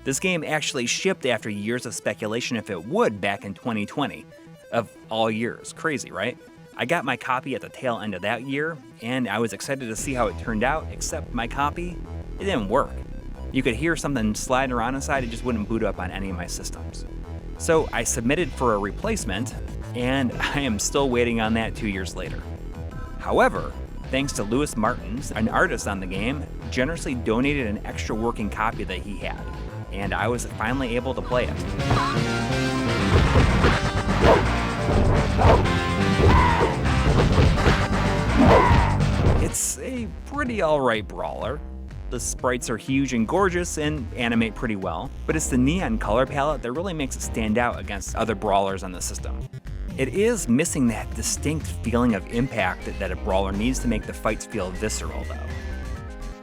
This game actually shipped after years of speculation if it would back in 2020. Of all years. Crazy, right? I got my copy at the tail end of that year, and I was excited to see how it turned out, except my copy, it didn't work. You could hear something sliding around inside, it just wouldn't boot up on any of my systems. So I submitted for a replacement, and I am still waiting on that 2 years later. However, thanks to Louis Martins, an artist on the game, generously donated an extra working copy that he had, and I was finally able to play it. It's a pretty alright brawler. The sprites are huge and gorgeous and animate pretty well, but it's the neon color palette that really makes it stand out against other brawlers on the system. It is missing that distinct feeling of impact that a brawler needs to make the fights feel visceral though.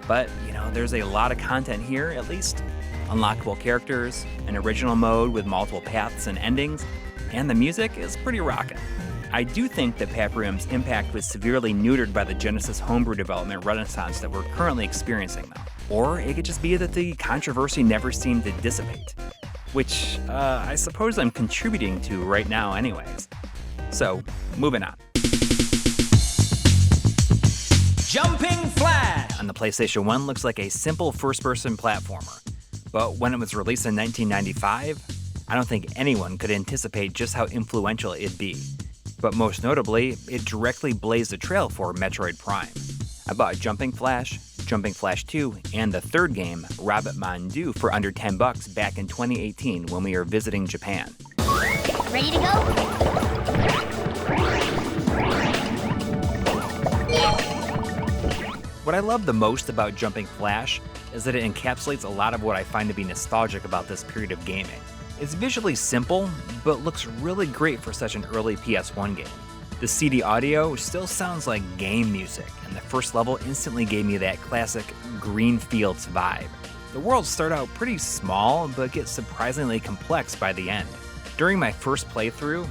But, there's a lot of content here, at least. Unlockable characters, an original mode with multiple paths and endings, and the music is pretty rockin'. I do think that Paprium's impact was severely neutered by the Genesis homebrew development renaissance that we're currently experiencing though. Or it could just be that the controversy never seemed to dissipate, which I suppose I'm contributing to right now anyways. So, moving on. Jumping Flash! On the PlayStation 1 looks like a simple first-person platformer, but when it was released in 1995, I don't think anyone could anticipate just how influential it'd be. But most notably, it directly blazed the trail for Metroid Prime. I bought Jumping Flash, Jumping Flash 2, and the third game, Rabbit Mandu, for under $10 back in 2018 when we were visiting Japan. Ready to go? What I love the most about Jumping Flash is that it encapsulates a lot of what I find to be nostalgic about this period of gaming. It's visually simple, but looks really great for such an early PS1 game. The CD audio still sounds like game music, and the first level instantly gave me that classic green fields vibe. The worlds start out pretty small, but get surprisingly complex by the end. During my first playthrough,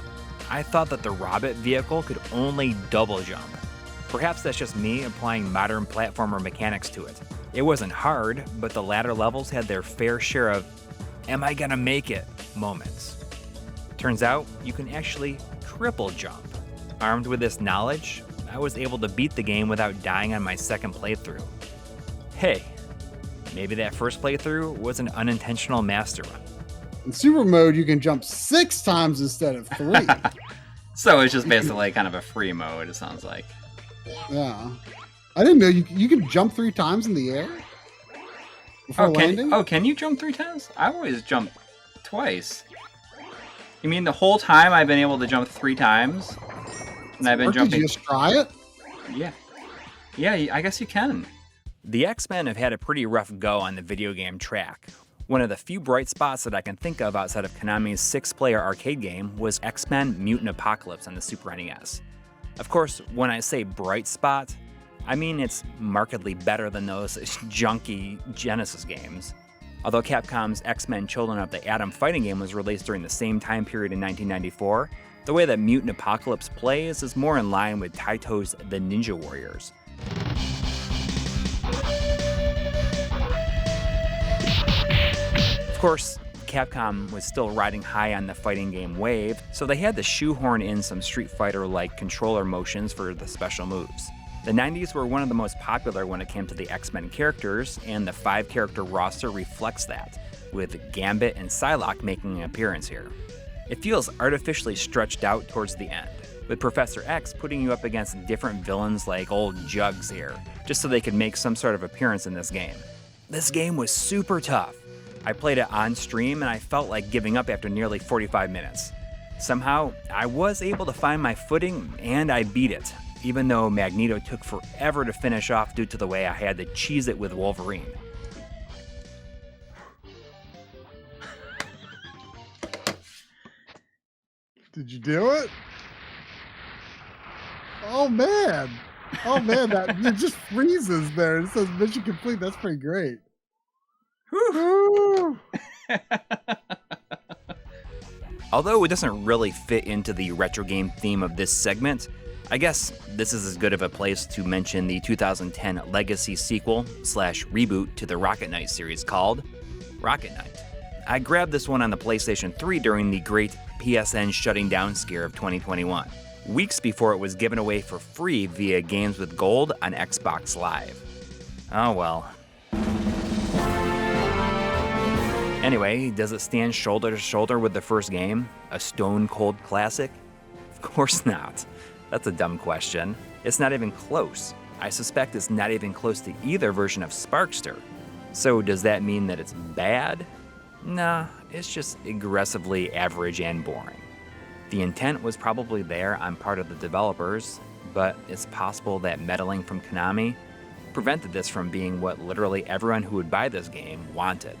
I thought that the Rabbit vehicle could only double jump. Perhaps that's just me applying modern platformer mechanics to it. It wasn't hard, but the latter levels had their fair share of "am I gonna make it" moments. Turns out, you can actually triple jump. Armed with this knowledge, I was able to beat the game without dying on my second playthrough. Hey, maybe that first playthrough was an unintentional master run. In Super Mode, you can jump 6 times instead of 3. So it's just basically kind of a free mode, it sounds like. Yeah. I didn't know you could jump 3 times in the air before landing. Can you jump 3 times? I always jump twice. You mean the whole time I've been able to jump 3 times? And I've been jumping. Did you just try it? Yeah. Yeah, I guess you can. The X-Men have had a pretty rough go on the video game track. One of the few bright spots that I can think of outside of Konami's 6-player arcade game was X-Men Mutant Apocalypse on the Super NES. Of course, when I say bright spot, I mean it's markedly better than those junky Genesis games. Although Capcom's X-Men Children of the Atom fighting game was released during the same time period in 1994, the way that Mutant Apocalypse plays is more in line with Taito's The Ninja Warriors. Of course, Capcom was still riding high on the fighting game wave, so they had to shoehorn in some Street Fighter-like controller motions for the special moves. The 90s were one of the most popular when it came to the X-Men characters, and the 5-character roster reflects that, with Gambit and Psylocke making an appearance here. It feels artificially stretched out towards the end, with Professor X putting you up against different villains like old Jugs here, just so they could make some sort of appearance in this game. This game was super tough. I played it on stream and I felt like giving up after nearly 45 minutes. Somehow, I was able to find my footing and I beat it, even though Magneto took forever to finish off due to the way I had to cheese it with Wolverine. Did you do it? Oh man, that it just freezes there. It says mission complete. That's pretty great. Although it doesn't really fit into the retro game theme of this segment, I guess this is as good of a place to mention the 2010 legacy sequel/reboot to the Rocket Knight series called Rocket Knight. I grabbed this one on the PlayStation 3 during the great PSN shutting down scare of 2021, weeks before it was given away for free via Games with Gold on Xbox Live. Oh well. Anyway, does it stand shoulder to shoulder with the first game? A stone-cold classic? Of course not. That's a dumb question. It's not even close. I suspect it's not even close to either version of Sparkster. So does that mean that it's bad? Nah, it's just aggressively average and boring. The intent was probably there on part of the developers, but it's possible that meddling from Konami prevented this from being what literally everyone who would buy this game wanted.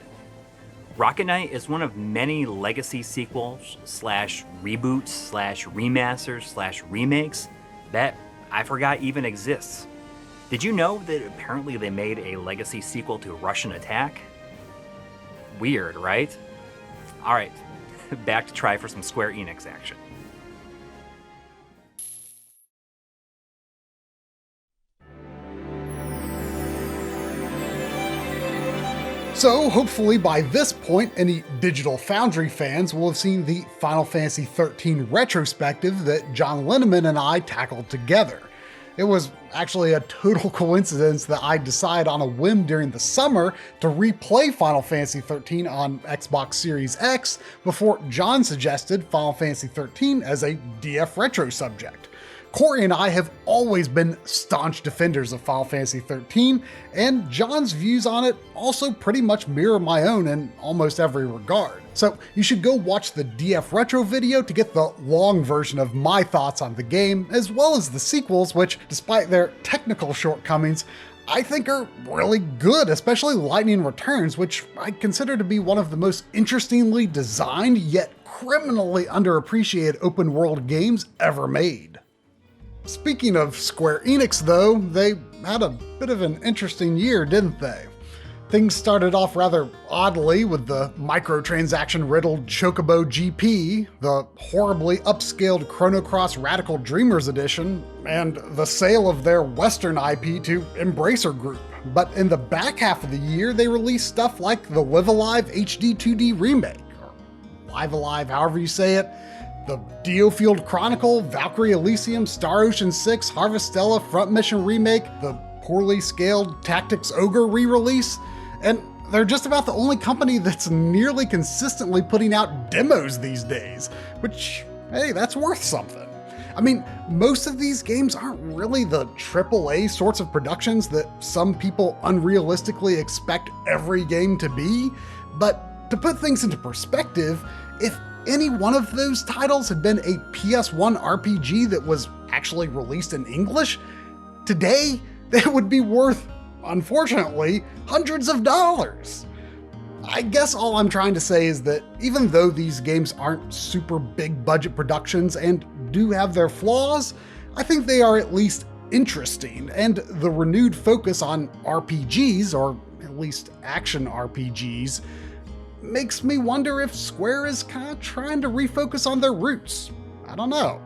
Rocket Knight is one of many legacy sequels/reboots/remasters/remakes that I forgot even exists. Did you know that apparently they made a legacy sequel to Russian Attack? Weird, right? Alright, back to try for some Square Enix action. So, hopefully by this point, any Digital Foundry fans will have seen the Final Fantasy XIII retrospective that John Linneman and I tackled together. It was actually a total coincidence that I decided on a whim during the summer to replay Final Fantasy XIII on Xbox Series X before John suggested Final Fantasy XIII as a DF retro subject. Coury and I have always been staunch defenders of Final Fantasy XIII, and John's views on it also pretty much mirror my own in almost every regard. So you should go watch the DF Retro video to get the long version of my thoughts on the game, as well as the sequels, which, despite their technical shortcomings, I think are really good, especially Lightning Returns, which I consider to be one of the most interestingly designed yet criminally underappreciated open world games ever made. Speaking of Square Enix though, they had a bit of an interesting year, didn't they? Things started off rather oddly with the microtransaction-riddled Chocobo GP, the horribly upscaled Chrono Cross Radical Dreamers Edition, and the sale of their Western IP to Embracer Group. But in the back half of the year, they released stuff like the Live Alive HD 2D remake, or Live Alive, however you say it, the Diofield Chronicle, Valkyrie Elysium, Star Ocean 6, Harvestella Front Mission remake, the poorly scaled Tactics Ogre re-release, and they're just about the only company that's nearly consistently putting out demos these days, which, hey, that's worth something. I mean, most of these games aren't really the AAA sorts of productions that some people unrealistically expect every game to be, but to put things into perspective, if any one of those titles had been a PS1 RPG that was actually released in English, today they would be worth, unfortunately, hundreds of dollars. I guess all I'm trying to say is that even though these games aren't super big budget productions and do have their flaws, I think they are at least interesting, and the renewed focus on RPGs, or at least action RPGs, makes me wonder if Square is kind of trying to refocus on their roots. I don't know.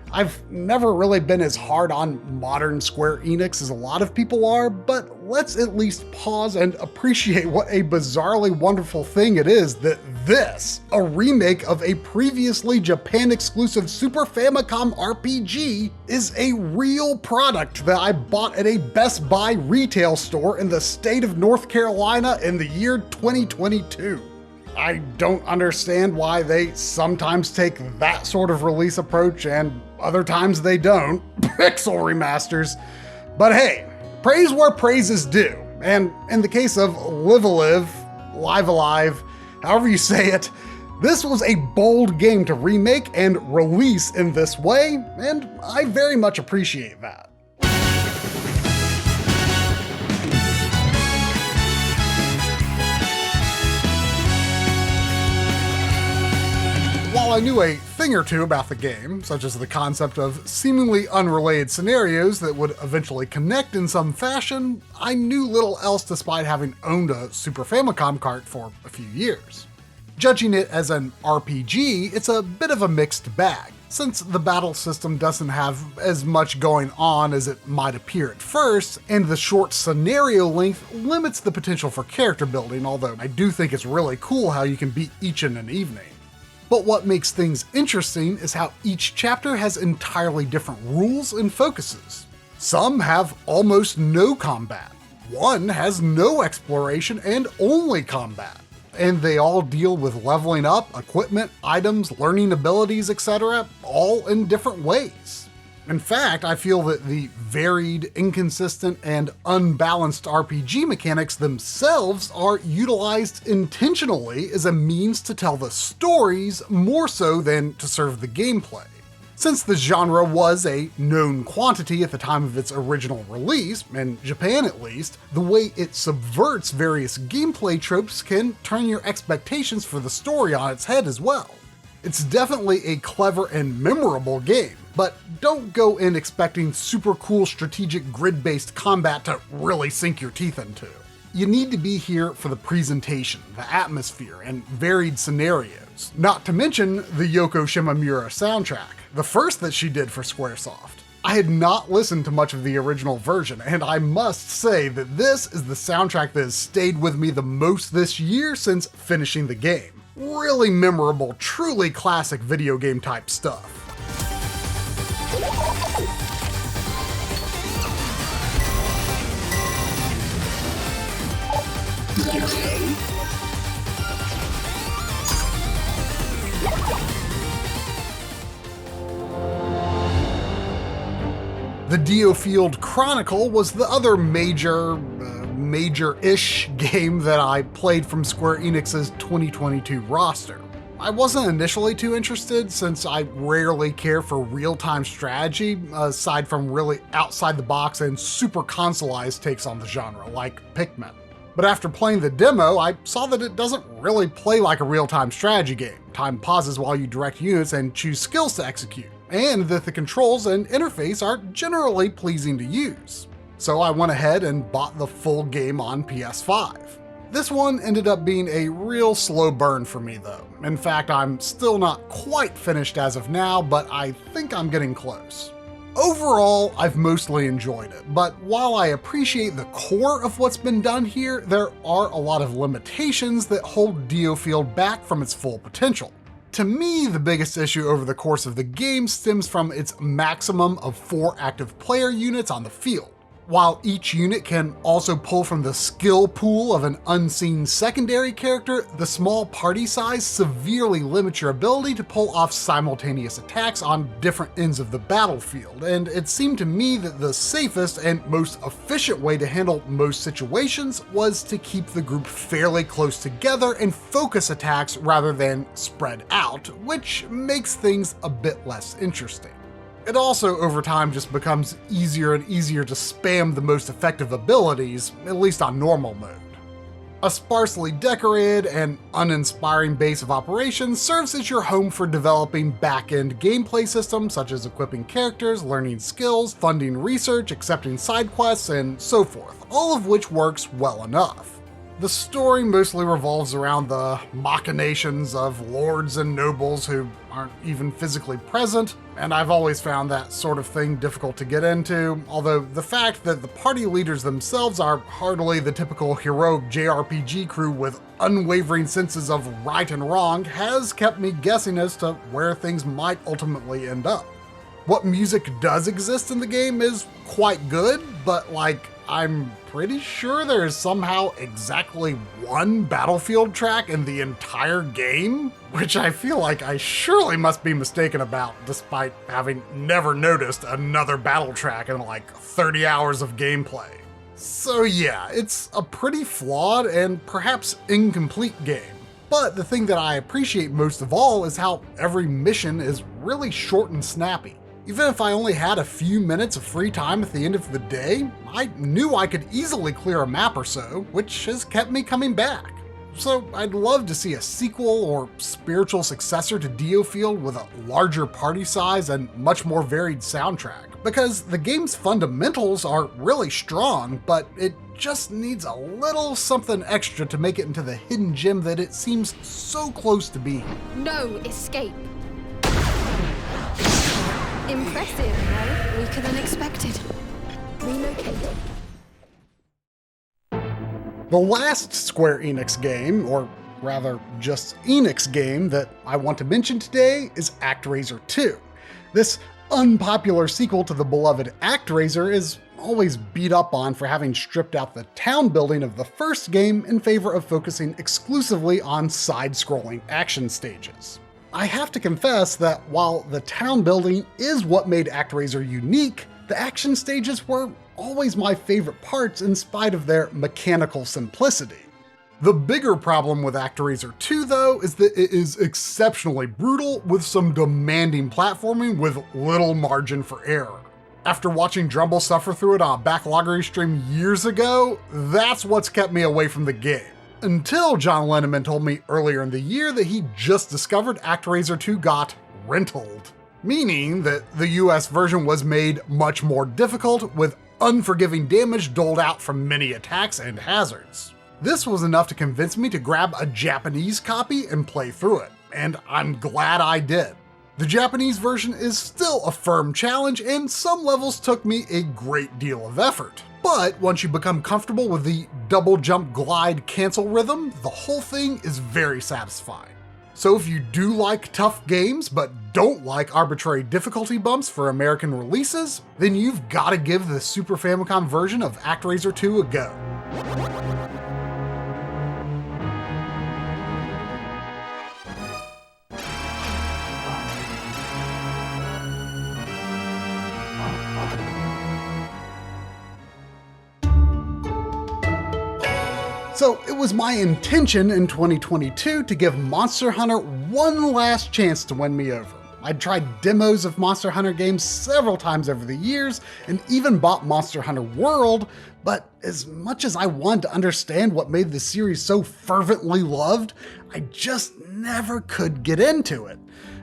I've never really been as hard on modern Square Enix as a lot of people are, but let's at least pause and appreciate what a bizarrely wonderful thing it is that this, a remake of a previously Japan-exclusive Super Famicom RPG, is a real product that I bought at a Best Buy retail store in the state of North Carolina in the year 2022. I don't understand why they sometimes take that sort of release approach and other times they don't. Pixel remasters. But hey, praise where praise is due. And in the case of Live Alive, Live Alive, however you say it, this was a bold game to remake and release in this way, and I very much appreciate that. While I knew a thing or two about the game, such as the concept of seemingly unrelated scenarios that would eventually connect in some fashion, I knew little else despite having owned a Super Famicom cart for a few years. Judging it as an RPG, it's a bit of a mixed bag, since the battle system doesn't have as much going on as it might appear at first, and the short scenario length limits the potential for character building, although I do think it's really cool how you can beat each in an evening. But what makes things interesting is how each chapter has entirely different rules and focuses. Some have almost no combat. One has no exploration and only combat. And they all deal with leveling up, equipment, items, learning abilities, etc., all in different ways. In fact, I feel that the varied, inconsistent, and unbalanced RPG mechanics themselves are utilized intentionally as a means to tell the stories more so than to serve the gameplay. Since the genre was a known quantity at the time of its original release, in Japan at least, the way it subverts various gameplay tropes can turn your expectations for the story on its head as well. It's definitely a clever and memorable game, but don't go in expecting super cool strategic grid-based combat to really sink your teeth into. You need to be here for the presentation, the atmosphere, and varied scenarios, not to mention the Yoko Shimomura soundtrack, the first that she did for Squaresoft. I had not listened to much of the original version, and I must say that this is the soundtrack that has stayed with me the most this year since finishing the game. Really memorable, truly classic video game type stuff. The Diofield Chronicle was the other major-ish game that I played from Square Enix's 2022 roster. I wasn't initially too interested since I rarely care for real-time strategy, aside from really outside-the-box and super consoleized takes on the genre, like Pikmin. But after playing the demo, I saw that it doesn't really play like a real-time strategy game. Time pauses while you direct units and choose skills to execute, and that the controls and interface are generally pleasing to use. So I went ahead and bought the full game on PS5. This one ended up being a real slow burn for me though. In fact, I'm still not quite finished as of now, but I think I'm getting close. Overall, I've mostly enjoyed it, but while I appreciate the core of what's been done here, there are a lot of limitations that hold Diofield back from its full potential. To me, the biggest issue over the course of the game stems from its maximum of 4 active player units on the field. While each unit can also pull from the skill pool of an unseen secondary character, the small party size severely limits your ability to pull off simultaneous attacks on different ends of the battlefield, and it seemed to me that the safest and most efficient way to handle most situations was to keep the group fairly close together and focus attacks rather than spread out, which makes things a bit less interesting. It also, over time, just becomes easier and easier to spam the most effective abilities, at least on normal mode. A sparsely decorated and uninspiring base of operations serves as your home for developing back-end gameplay systems such as equipping characters, learning skills, funding research, accepting side quests, and so forth, all of which works well enough. The story mostly revolves around the machinations of lords and nobles who aren't even physically present, and I've always found that sort of thing difficult to get into, although the fact that the party leaders themselves are hardly the typical heroic JRPG crew with unwavering senses of right and wrong has kept me guessing as to where things might ultimately end up. What music does exist in the game is quite good, but I'm pretty sure there is somehow exactly one Battlefield track in the entire game, which I feel like I surely must be mistaken about, despite having never noticed another battle track in 30 hours of gameplay. So yeah, it's a pretty flawed and perhaps incomplete game. But the thing that I appreciate most of all is how every mission is really short and snappy. Even if I only had a few minutes of free time at the end of the day, I knew I could easily clear a map or so, which has kept me coming back. So I'd love to see a sequel or spiritual successor to DioField with a larger party size and much more varied soundtrack, because the game's fundamentals are really strong, but it just needs a little something extra to make it into the hidden gem that it seems so close to being. No escape. Impressive, no? Weaker than expected. Relocating. The last Square Enix game, or rather just Enix game, that I want to mention today is ActRaiser 2. This unpopular sequel to the beloved ActRaiser is always beat up on for having stripped out the town building of the first game in favor of focusing exclusively on side-scrolling action stages. I have to confess that while the town building is what made ActRaiser unique, the action stages were always my favorite parts in spite of their mechanical simplicity. The bigger problem with ActRaiser 2 though is that it is exceptionally brutal with some demanding platforming with little margin for error. After watching Drumble suffer through it on a backloggery stream years ago, that's what's kept me away from the game. Until John Lenneman told me earlier in the year that he just discovered ActRaiser 2 got rentaled, meaning that the US version was made much more difficult with unforgiving damage doled out from many attacks and hazards. This was enough to convince me to grab a Japanese copy and play through it, and I'm glad I did. The Japanese version is still a firm challenge, and some levels took me a great deal of effort. But once you become comfortable with the double jump glide cancel rhythm, the whole thing is very satisfying. So if you do like tough games but don't like arbitrary difficulty bumps for American releases, then you've got to give the Super Famicom version of ActRaiser 2 a go. So it was my intention in 2022 to give Monster Hunter one last chance to win me over. I'd tried demos of Monster Hunter games several times over the years and even bought Monster Hunter World, but as much as I wanted to understand what made the series so fervently loved, I just never could get into it.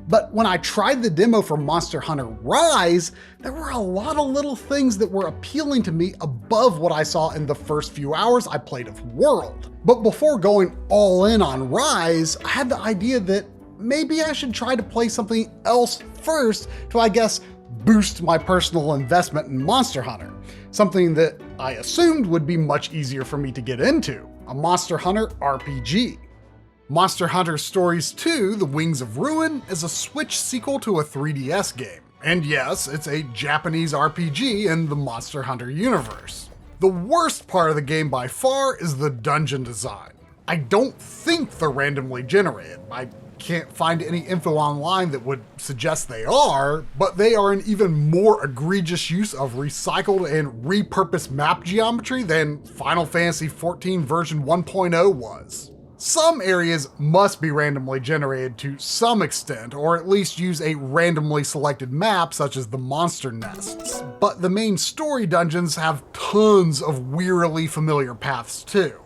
But when I tried the demo for Monster Hunter Rise, there were a lot of little things that were appealing to me above what I saw in the first few hours I played of World. But before going all in on Rise, I had the idea that maybe I should try to play something else first to, I guess, boost my personal investment in Monster Hunter. Something that I assumed would be much easier for me to get into, a Monster Hunter RPG. Monster Hunter Stories 2: The Wings of Ruin is a Switch sequel to a 3DS game. And yes, it's a Japanese RPG in the Monster Hunter universe. The worst part of the game by far is the dungeon design. I don't think they're randomly generated. I can't find any info online that would suggest they are, but they are an even more egregious use of recycled and repurposed map geometry than Final Fantasy XIV version 1.0 was. Some areas must be randomly generated to some extent, or at least use a randomly selected map such as the monster nests. But the main story dungeons have tons of wearily familiar paths too.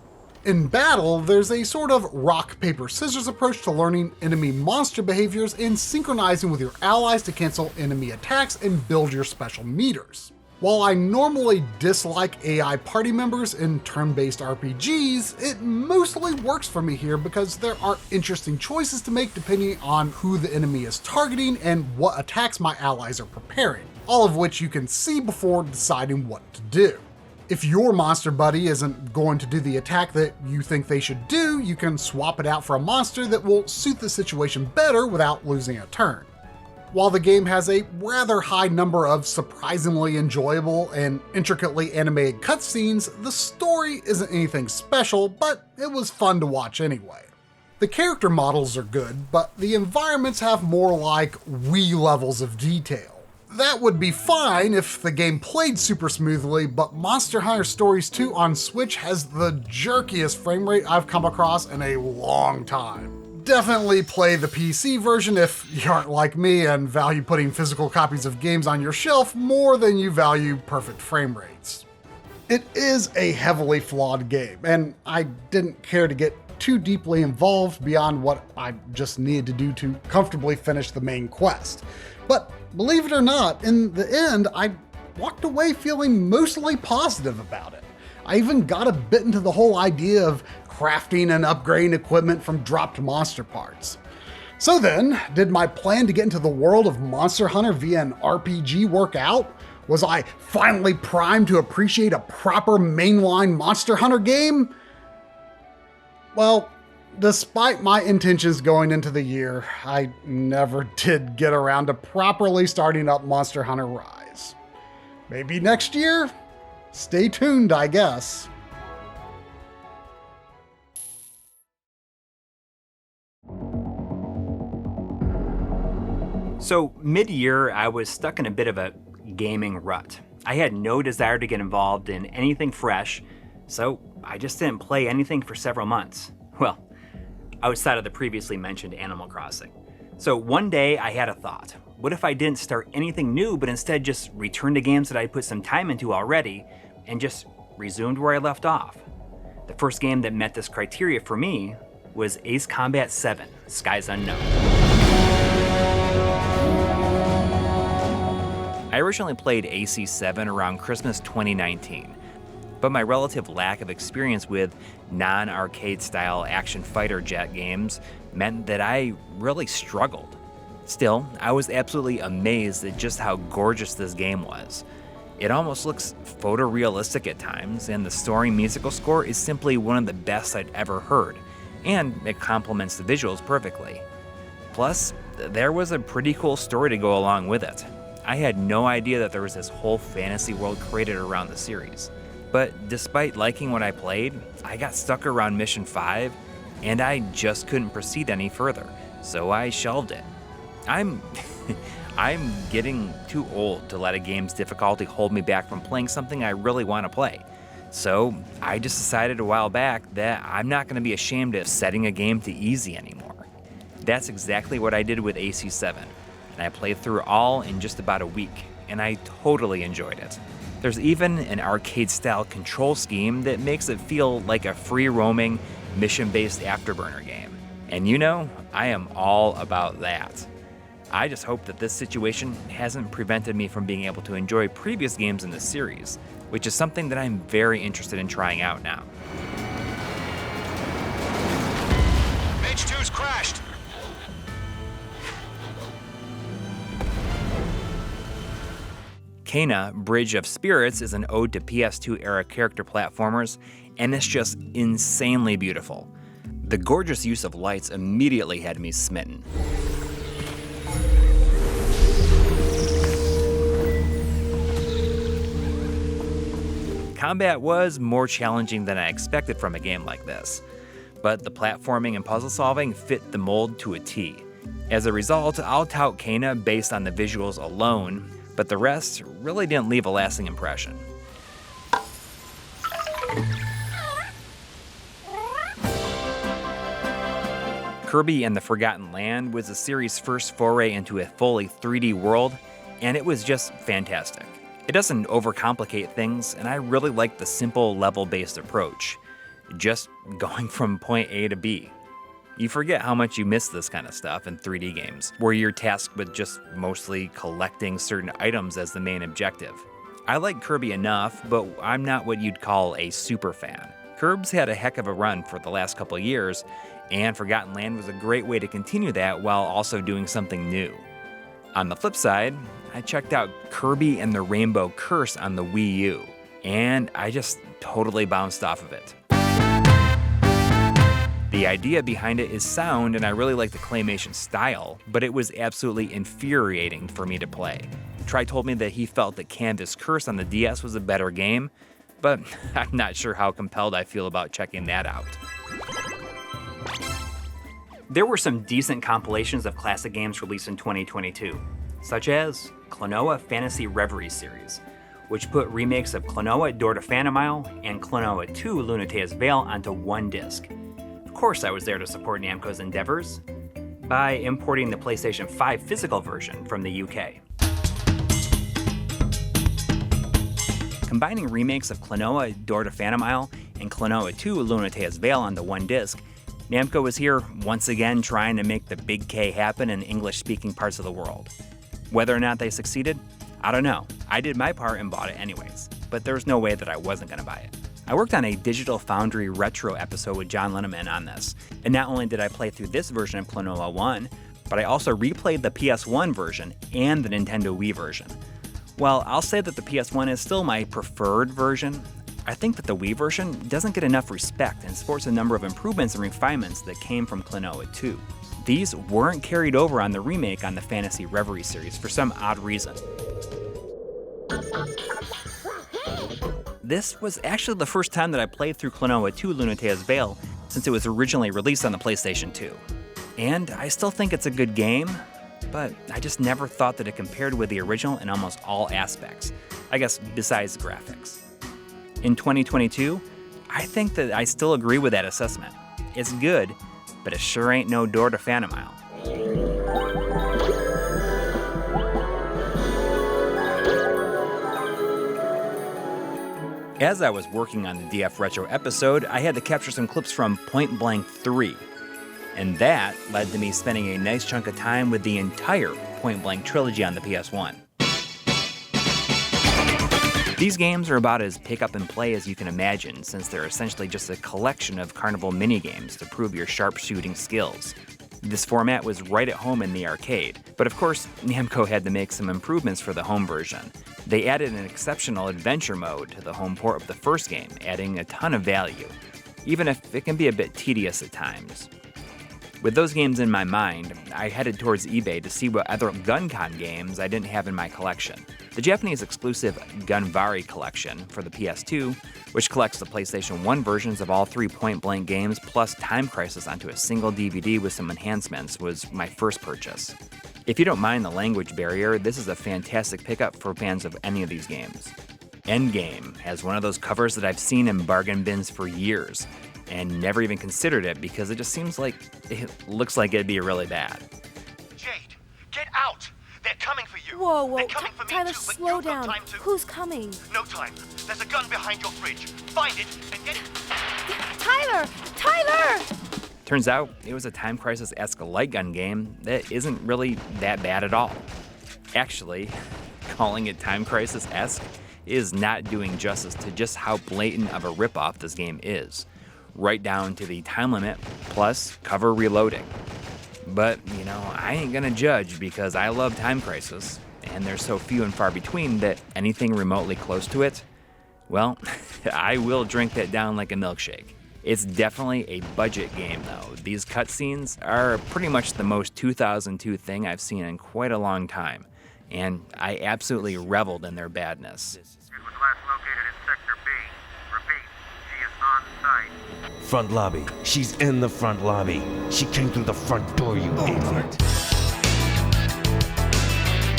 In battle, there's a sort of rock, paper, scissors approach to learning enemy monster behaviors and synchronizing with your allies to cancel enemy attacks and build your special meters. While I normally dislike AI party members in turn-based RPGs, it mostly works for me here because there are interesting choices to make depending on who the enemy is targeting and what attacks my allies are preparing, all of which you can see before deciding what to do. If your monster buddy isn't going to do the attack that you think they should do, you can swap it out for a monster that will suit the situation better without losing a turn. While the game has a rather high number of surprisingly enjoyable and intricately animated cutscenes, the story isn't anything special, but it was fun to watch anyway. The character models are good, but the environments have more like Wii levels of detail. That would be fine if the game played super smoothly, but Monster Hunter Stories 2 on Switch has the jerkiest frame rate I've come across in a long time. Definitely play the PC version if you aren't like me and value putting physical copies of games on your shelf more than you value perfect frame rates. It is a heavily flawed game, and I didn't care to get too deeply involved beyond what I just needed to do to comfortably finish the main quest. But believe it or not, in the end, I walked away feeling mostly positive about it. I even got a bit into the whole idea of crafting and upgrading equipment from dropped monster parts. So then, did my plan to get into the world of Monster Hunter via an RPG work out? Was I finally primed to appreciate a proper mainline Monster Hunter game? Well, despite my intentions going into the year, I never did get around to properly starting up Monster Hunter Rise. Maybe next year? Stay tuned, I guess. So mid-year, I was stuck in a bit of a gaming rut. I had no desire to get involved in anything fresh, so I just didn't play anything for several months. Well, outside of the previously mentioned Animal Crossing. So one day I had a thought. What if I didn't start anything new, but instead just returned to games that I'd put some time into already and just resumed where I left off? The first game that met this criteria for me was Ace Combat 7: Skies Unknown. I originally played AC7 around Christmas 2019, but my relative lack of experience with non-arcade style action fighter jet games meant that I really struggled. Still, I was absolutely amazed at just how gorgeous this game was. It almost looks photorealistic at times, and the story musical score is simply one of the best I'd ever heard, and it complements the visuals perfectly. Plus, there was a pretty cool story to go along with it. I had no idea that there was this whole fantasy world created around the series. But despite liking what I played, I got stuck around Mission 5, and I just couldn't proceed any further, so I shelved it. I'm getting too old to let a game's difficulty hold me back from playing something I really want to play. So I just decided a while back that I'm not going to be ashamed of setting a game to easy anymore. That's exactly what I did with AC7, and I played through it all in just about a week, and I totally enjoyed it. There's even an arcade-style control scheme that makes it feel like a free-roaming, mission-based afterburner game. And you know, I am all about that. I just hope that this situation hasn't prevented me from being able to enjoy previous games in the series, which is something that I'm very interested in trying out now. Mage 2's crashed. Kena, Bridge of Spirits is an ode to PS2 era character platformers, and it's just insanely beautiful. The gorgeous use of lights immediately had me smitten. Combat was more challenging than I expected from a game like this, but the platforming and puzzle solving fit the mold to a T. As a result, I'll tout Kena based on the visuals alone, but the rest really didn't leave a lasting impression. Kirby and the Forgotten Land was the series' first foray into a fully 3D world, and it was just fantastic. It doesn't overcomplicate things, and I really like the simple level-based approach. just going from point A to B. You forget how much you miss this kind of stuff in 3D games, where you're tasked with just mostly collecting certain items as the main objective. I like Kirby enough, but I'm not what you'd call a super fan. Kirb's had a heck of a run for the last couple of years, and Forgotten Land was a great way to continue that while also doing something new. On the flip side, I checked out Kirby and the Rainbow Curse on the Wii U, and I just totally bounced off of it. The idea behind it is sound, and I really like the claymation style, but it was absolutely infuriating for me to play. Try told me that he felt that Canvas Curse on the DS was a better game, but I'm not sure how compelled I feel about checking that out. There were some decent compilations of classic games released in 2022, such as Klonoa Fantasy Reverie series, which put remakes of Klonoa Door to Phantomile and Klonoa 2 Lunatea's Veil onto one disc. Of course I was there to support Namco's endeavors by importing the PlayStation 5 physical version from the UK. Combining remakes of Klonoa Door to Phantomile and Klonoa 2 Lunatea's Veil onto one disc, Namco was here once again trying to make the big K happen in English-speaking parts of the world. Whether or not they succeeded, I don't know. I did my part and bought it anyways, but there's no way that I wasn't gonna buy it. I worked on a Digital Foundry Retro episode with John Linneman on this, and not only did I play through this version of Klonoa 1, but I also replayed the PS1 version and the Nintendo Wii version. While I'll say that the PS1 is still my preferred version, I think that the Wii version doesn't get enough respect and sports a number of improvements and refinements that came from Klonoa 2. These weren't carried over on the remake on the Fantasy Reverie series for some odd reason. This was actually the first time that I played through Klonoa 2 Lunatea's Veil since it was originally released on the PlayStation 2. And I still think it's a good game, but I just never thought that it compared with the original in almost all aspects, I guess besides graphics. In 2022, I think that I still agree with that assessment. It's good, but it sure ain't no Door to Phantomile. As I was working on the DF Retro episode, I had to capture some clips from Point Blank 3. And that led to me spending a nice chunk of time with the entire Point Blank trilogy on the PS1. These games are about as pick up and play as you can imagine, since they're essentially just a collection of carnival minigames to prove your sharpshooting skills. This format was right at home in the arcade, but of course, Namco had to make some improvements for the home version. They added an exceptional adventure mode to the home port of the first game, adding a ton of value, even if it can be a bit tedious at times. With those games in my mind, I headed towards eBay to see what other GunCon games I didn't have in my collection. The Japanese exclusive Gunvari collection for the PS2, which collects the PlayStation 1 versions of all 3 Point Blank games plus Time Crisis onto a single DVD with some enhancements, was my first purchase. If you don't mind the language barrier, this is a fantastic pickup for fans of any of these games. Endgame has one of those covers that I've seen in bargain bins for years, and never even considered it because it just seems like it looks like it'd be really bad. Jade, get out! They're coming for you! Whoa, They're coming for me Tyler, too, but slow you've got down. time to... Who's coming? No time. There's a gun behind your fridge. Find it and get it... Tyler! Tyler! Turns out, it was a Time Crisis-esque light gun game that isn't really that bad at all. Actually, calling it Time Crisis-esque is not doing justice to just how blatant of a ripoff this game is, right down to the time limit plus cover reloading. But, you know, I ain't gonna judge because I love Time Crisis, and they're so few and far between that anything remotely close to it, well, I will drink that down like a milkshake. It's definitely a budget game though. These cutscenes are pretty much the most 2002 thing I've seen in quite a long time, and I absolutely reveled in their badness. It was last located in Sector B. Repeat, she is on site. Front lobby. She's in the front lobby. She came through the front door, you idiot.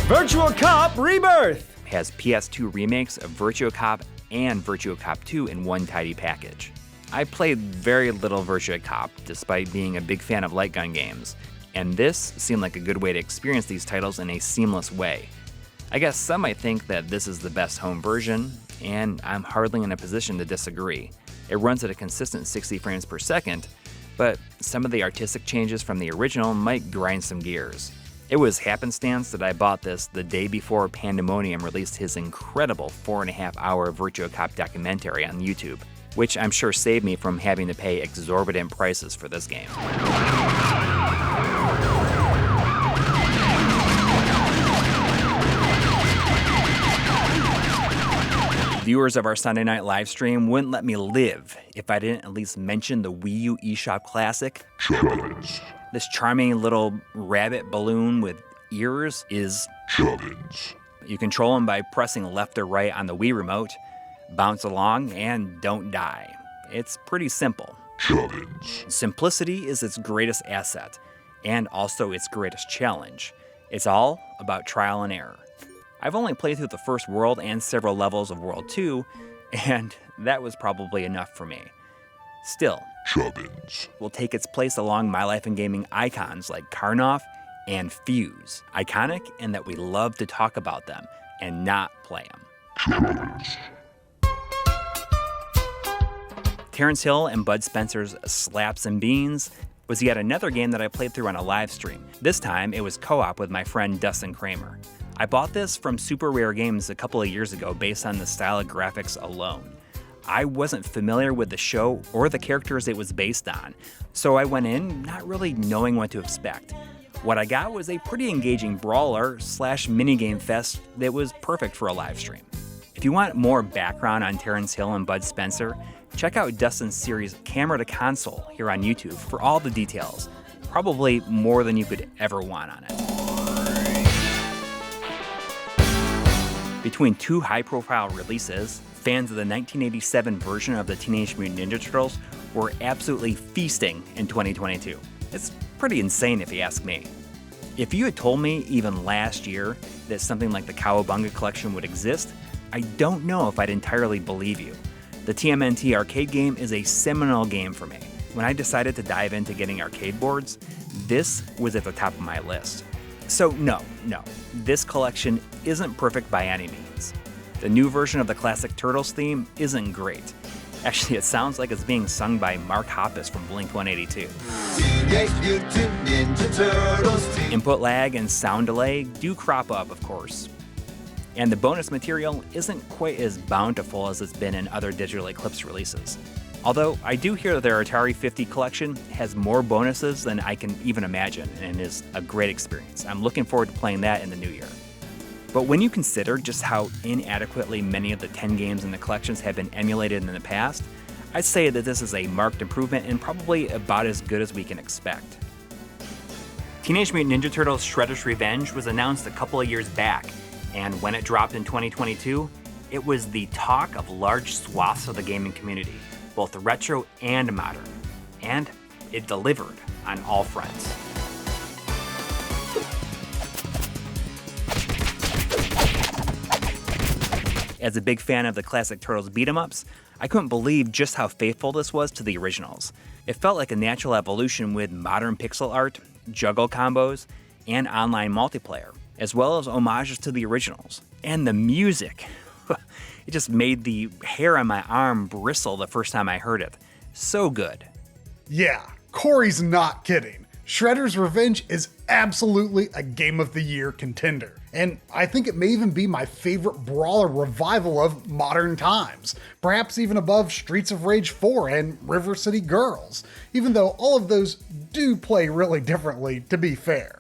Virtual Cop Rebirth has PS2 remakes of Virtua Cop and Virtua Cop 2 in one tidy package. I played very little Virtua Cop, despite being a big fan of light gun games, and this seemed like a good way to experience these titles in a seamless way. I guess some might think that this is the best home version, and I'm hardly in a position to disagree. It runs at a consistent 60 frames per second, but some of the artistic changes from the original might grind some gears. It was happenstance that I bought this the day before Pandemonium released his incredible 4.5-hour Virtua Cop documentary on YouTube, which I'm sure saved me from having to pay exorbitant prices for this game. Viewers of our Sunday night live stream wouldn't let me live if I didn't at least mention the Wii U eShop classic. Chubbins. This charming little rabbit balloon with ears is Chubbins. You control him by pressing left or right on the Wii remote, bounce along, and don't die. It's pretty simple. Chubbins. Simplicity is its greatest asset, and also its greatest challenge. It's all about trial and error. I've only played through the first world and several levels of World 2, and that was probably enough for me. Still, Chubbins will take its place along My Life in Gaming icons like Karnoff and Fuse. Iconic in that we love to talk about them and not play them. Chubbins. Terrence Hill and Bud Spencer's Slaps and Beans was yet another game that I played through on a live stream. This time, it was co-op with my friend Dustin Kramer. I bought this from Super Rare Games a couple of years ago based on the style of graphics alone. I wasn't familiar with the show or the characters it was based on, so I went in not really knowing what to expect. What I got was a pretty engaging brawler / minigame fest that was perfect for a live stream. If you want more background on Terrence Hill and Bud Spencer, check out Dustin's series Camera to Console here on YouTube for all the details, probably more than you could ever want on it. Between two high-profile releases, fans of the 1987 version of the Teenage Mutant Ninja Turtles were absolutely feasting in 2022. It's pretty insane if you ask me. If you had told me even last year that something like the Cowabunga collection would exist, I don't know if I'd entirely believe you. The TMNT arcade game is a seminal game for me. When I decided to dive into getting arcade boards, this was at the top of my list. So no, this collection isn't perfect by any means. The new version of the classic Turtles theme isn't great. Actually, it sounds like it's being sung by Mark Hoppus from Blink-182. Teenage Mutant Ninja Turtles. Input lag and sound delay do crop up, of course. And the bonus material isn't quite as bountiful as it's been in other Digital Eclipse releases. Although I do hear that their Atari 50 collection has more bonuses than I can even imagine and is a great experience. I'm looking forward to playing that in the new year. But when you consider just how inadequately many of the 10 games in the collections have been emulated in the past, I'd say that this is a marked improvement and probably about as good as we can expect. Teenage Mutant Ninja Turtles Shredder's Revenge was announced a couple of years back, and when it dropped in 2022, it was the talk of large swaths of the gaming community, both retro and modern, and it delivered on all fronts. As a big fan of the classic Turtles beat-em-ups, I couldn't believe just how faithful this was to the originals. It felt like a natural evolution with modern pixel art, juggle combos, and online multiplayer, as well as homages to the originals. And the music! It just made the hair on my arm bristle the first time I heard it. So good. Yeah, Coury's not kidding. Shredder's Revenge is absolutely a Game of the Year contender. And I think it may even be my favorite brawler revival of modern times, perhaps even above Streets of Rage 4 and River City Girls, even though all of those do play really differently, to be fair.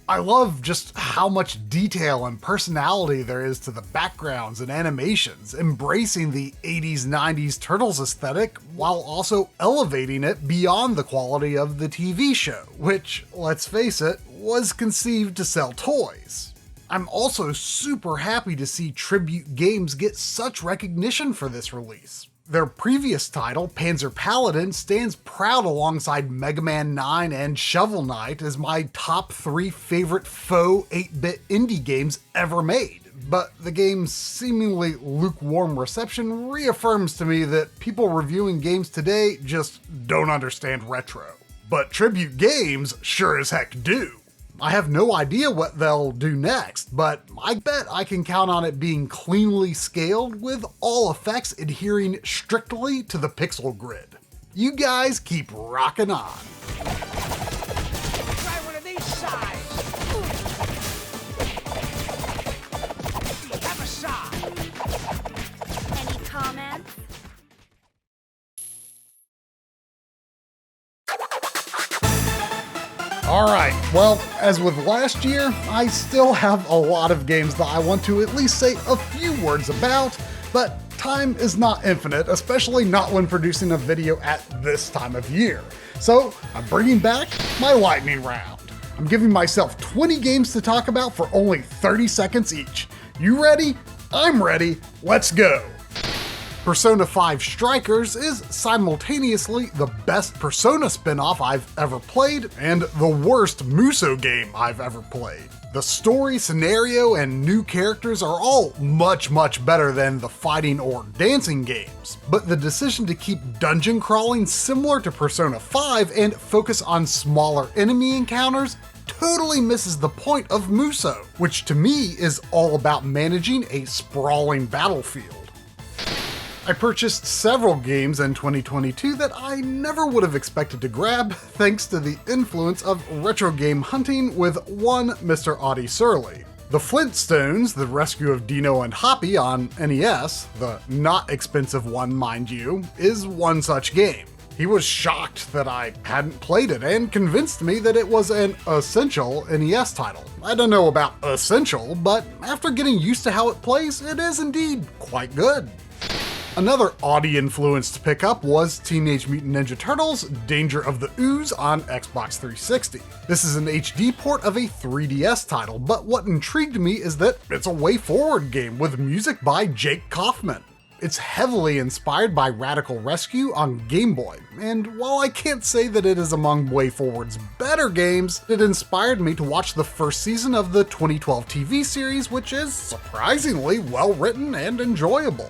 I love just how much detail and personality there is to the backgrounds and animations, embracing the 80s, 90s Turtles aesthetic while also elevating it beyond the quality of the TV show, which, let's face it, was conceived to sell toys. I'm also super happy to see Tribute Games get such recognition for this release. Their previous title, Panzer Paladin, stands proud alongside Mega Man 9 and Shovel Knight as my top 3 favorite faux 8-bit indie games ever made. But the game's seemingly lukewarm reception reaffirms to me that people reviewing games today just don't understand retro. But Tribute Games sure as heck do. I have no idea what they'll do next, but I bet I can count on it being cleanly scaled with all effects adhering strictly to the pixel grid. You guys keep rocking on. Try one of these sides. Have a shot. Any comments? Alright, well, as with last year, I still have a lot of games that I want to at least say a few words about, but time is not infinite, especially not when producing a video at this time of year. So I'm bringing back my lightning round. I'm giving myself 20 games to talk about for only 30 seconds each. You ready? I'm ready. Let's go. Persona 5 Strikers is simultaneously the best Persona spin-off I've ever played and the worst Musou game I've ever played. The story, scenario, and new characters are all much better than the fighting or dancing games, but the decision to keep dungeon crawling similar to Persona 5 and focus on smaller enemy encounters totally misses the point of Musou, which to me is all about managing a sprawling battlefield. I purchased several games in 2022 that I never would have expected to grab thanks to the influence of retro game hunting with one Mr. Audie Surley. The Flintstones, The Rescue of Dino and Hoppy on NES, the not expensive one mind you, is one such game. He was shocked that I hadn't played it and convinced me that it was an essential NES title. I don't know about essential, but after getting used to how it plays, it is indeed quite good. Another Audie-influenced pickup was Teenage Mutant Ninja Turtles Danger of the Ooze on Xbox 360. This is an HD port of a 3DS title, but what intrigued me is that it's a way-forward game with music by Jake Kaufman. It's heavily inspired by Radical Rescue on Game Boy, and while I can't say that it is among WayForward's better games, it inspired me to watch the first season of the 2012 TV series, which is surprisingly well-written and enjoyable.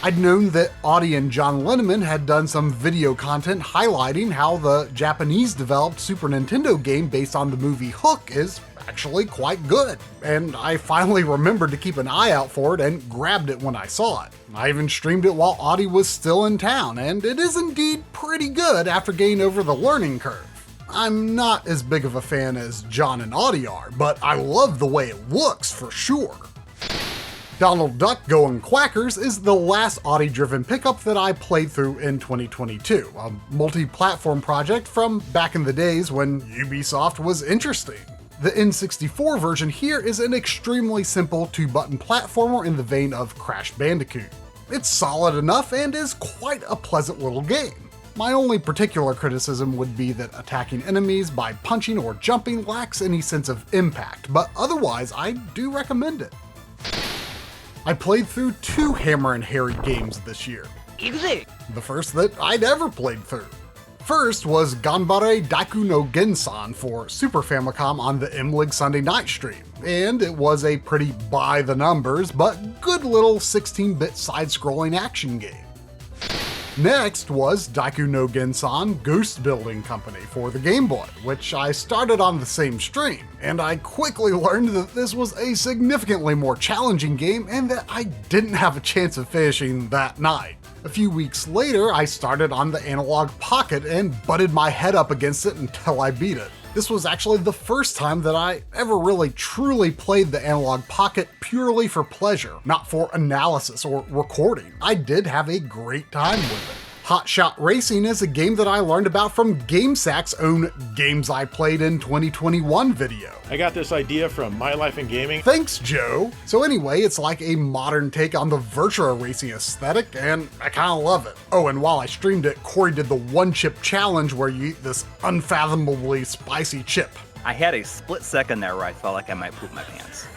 I'd known that Audie and John Linneman had done some video content highlighting how the Japanese-developed Super Nintendo game based on the movie Hook is actually quite good, and I finally remembered to keep an eye out for it and grabbed it when I saw it. I even streamed it while Audie was still in town, and it is indeed pretty good after getting over the learning curve. I'm not as big of a fan as John and Audie are, but I love the way it looks for sure. Donald Duck Goin' Quackers is the last Audie-driven pickup that I played through in 2022, a multi-platform project from back in the days when Ubisoft was interesting. The N64 version here is an extremely simple 2-button platformer in the vein of Crash Bandicoot. It's solid enough and is quite a pleasant little game. My only particular criticism would be that attacking enemies by punching or jumping lacks any sense of impact, but otherwise I do recommend it. I played through 2 Hammer and Harry games this year. The first that I'd ever played through. First was Ganbare Daiku no Gensan for Super Famicom on the M-Lig Sunday night stream, and it was a pretty by-the-numbers but good little 16-bit side-scrolling action game. Next was Daiku no Gensan Ghost Building Company for the Game Boy, which I started on the same stream, and I quickly learned that this was a significantly more challenging game and that I didn't have a chance of finishing that night. A few weeks later, I started on the Analog Pocket and butted my head up against it until I beat it. This was actually the first time that I ever really truly played the Analog Pocket purely for pleasure, not for analysis or recording. I did have a great time with it. Hot Shot Racing is a game that I learned about from GameSack's own Games I Played in 2021 video. I got this idea from My Life in Gaming. Thanks, Joe. So anyway, it's like a modern take on the Virtua Racing aesthetic, and I kinda love it. Oh, and while I streamed it, Coury did the one-chip challenge where you eat this unfathomably spicy chip. I had a split second there where I felt like I might poop my pants.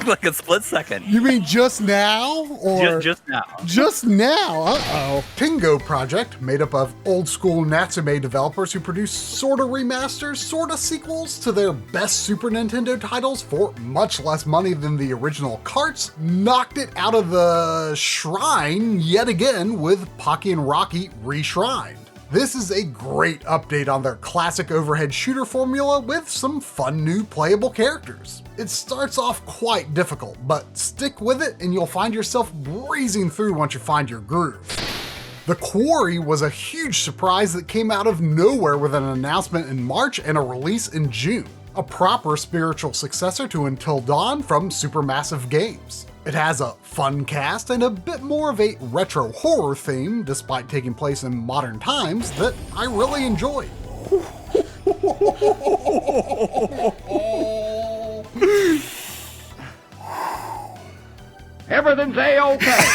Like a split second. You mean just now? Or just now. Just now? Uh-oh. Tingo Project, made up of old-school Natsume developers who produce sorta remasters, sorta sequels to their best Super Nintendo titles for much less money than the original carts, knocked it out of the shrine yet again with Pocky and Rocky Reshrined. This is a great update on their classic overhead shooter formula with some fun new playable characters. It starts off quite difficult, but stick with it and you'll find yourself breezing through once you find your groove. The Coury was a huge surprise that came out of nowhere with an announcement in March and a release in June. A proper spiritual successor to Until Dawn from Supermassive Games. It has a fun cast and a bit more of a retro horror theme, despite taking place in modern times, that I really enjoyed. Everything's A-okay.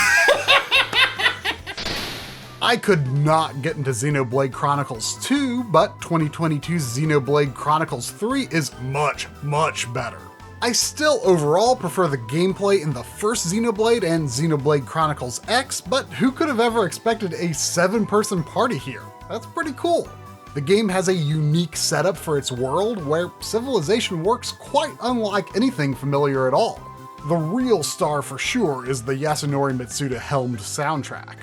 I could not get into Xenoblade Chronicles 2, but 2022's Xenoblade Chronicles 3 is much, much better. I still overall prefer the gameplay in the first Xenoblade and Xenoblade Chronicles X, but who could have ever expected a 7-person party here? That's pretty cool. The game has a unique setup for its world where civilization works quite unlike anything familiar at all. The real star for sure is the Yasunori Mitsuda helmed soundtrack.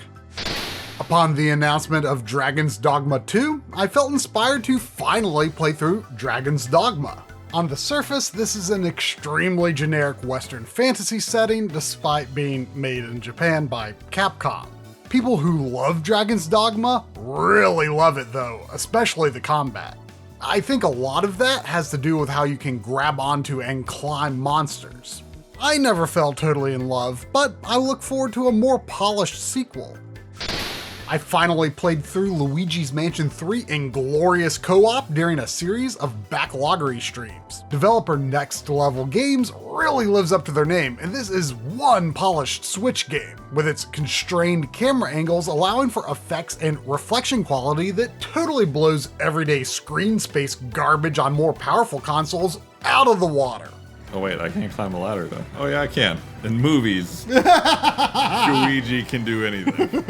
Upon the announcement of Dragon's Dogma 2, I felt inspired to finally play through Dragon's Dogma. On the surface, this is an extremely generic Western fantasy setting despite being made in Japan by Capcom. People who love Dragon's Dogma really love it though, especially the combat. I think a lot of that has to do with how you can grab onto and climb monsters. I never fell totally in love, but I look forward to a more polished sequel. I finally played through Luigi's Mansion 3 in glorious co-op during a series of backloggery streams. Developer Next Level Games really lives up to their name, and this is one polished Switch game, with its constrained camera angles allowing for effects and reflection quality that totally blows everyday screen space garbage on more powerful consoles out of the water. Oh wait, I can't climb a ladder though. Oh yeah, I can. In movies, Luigi can do anything.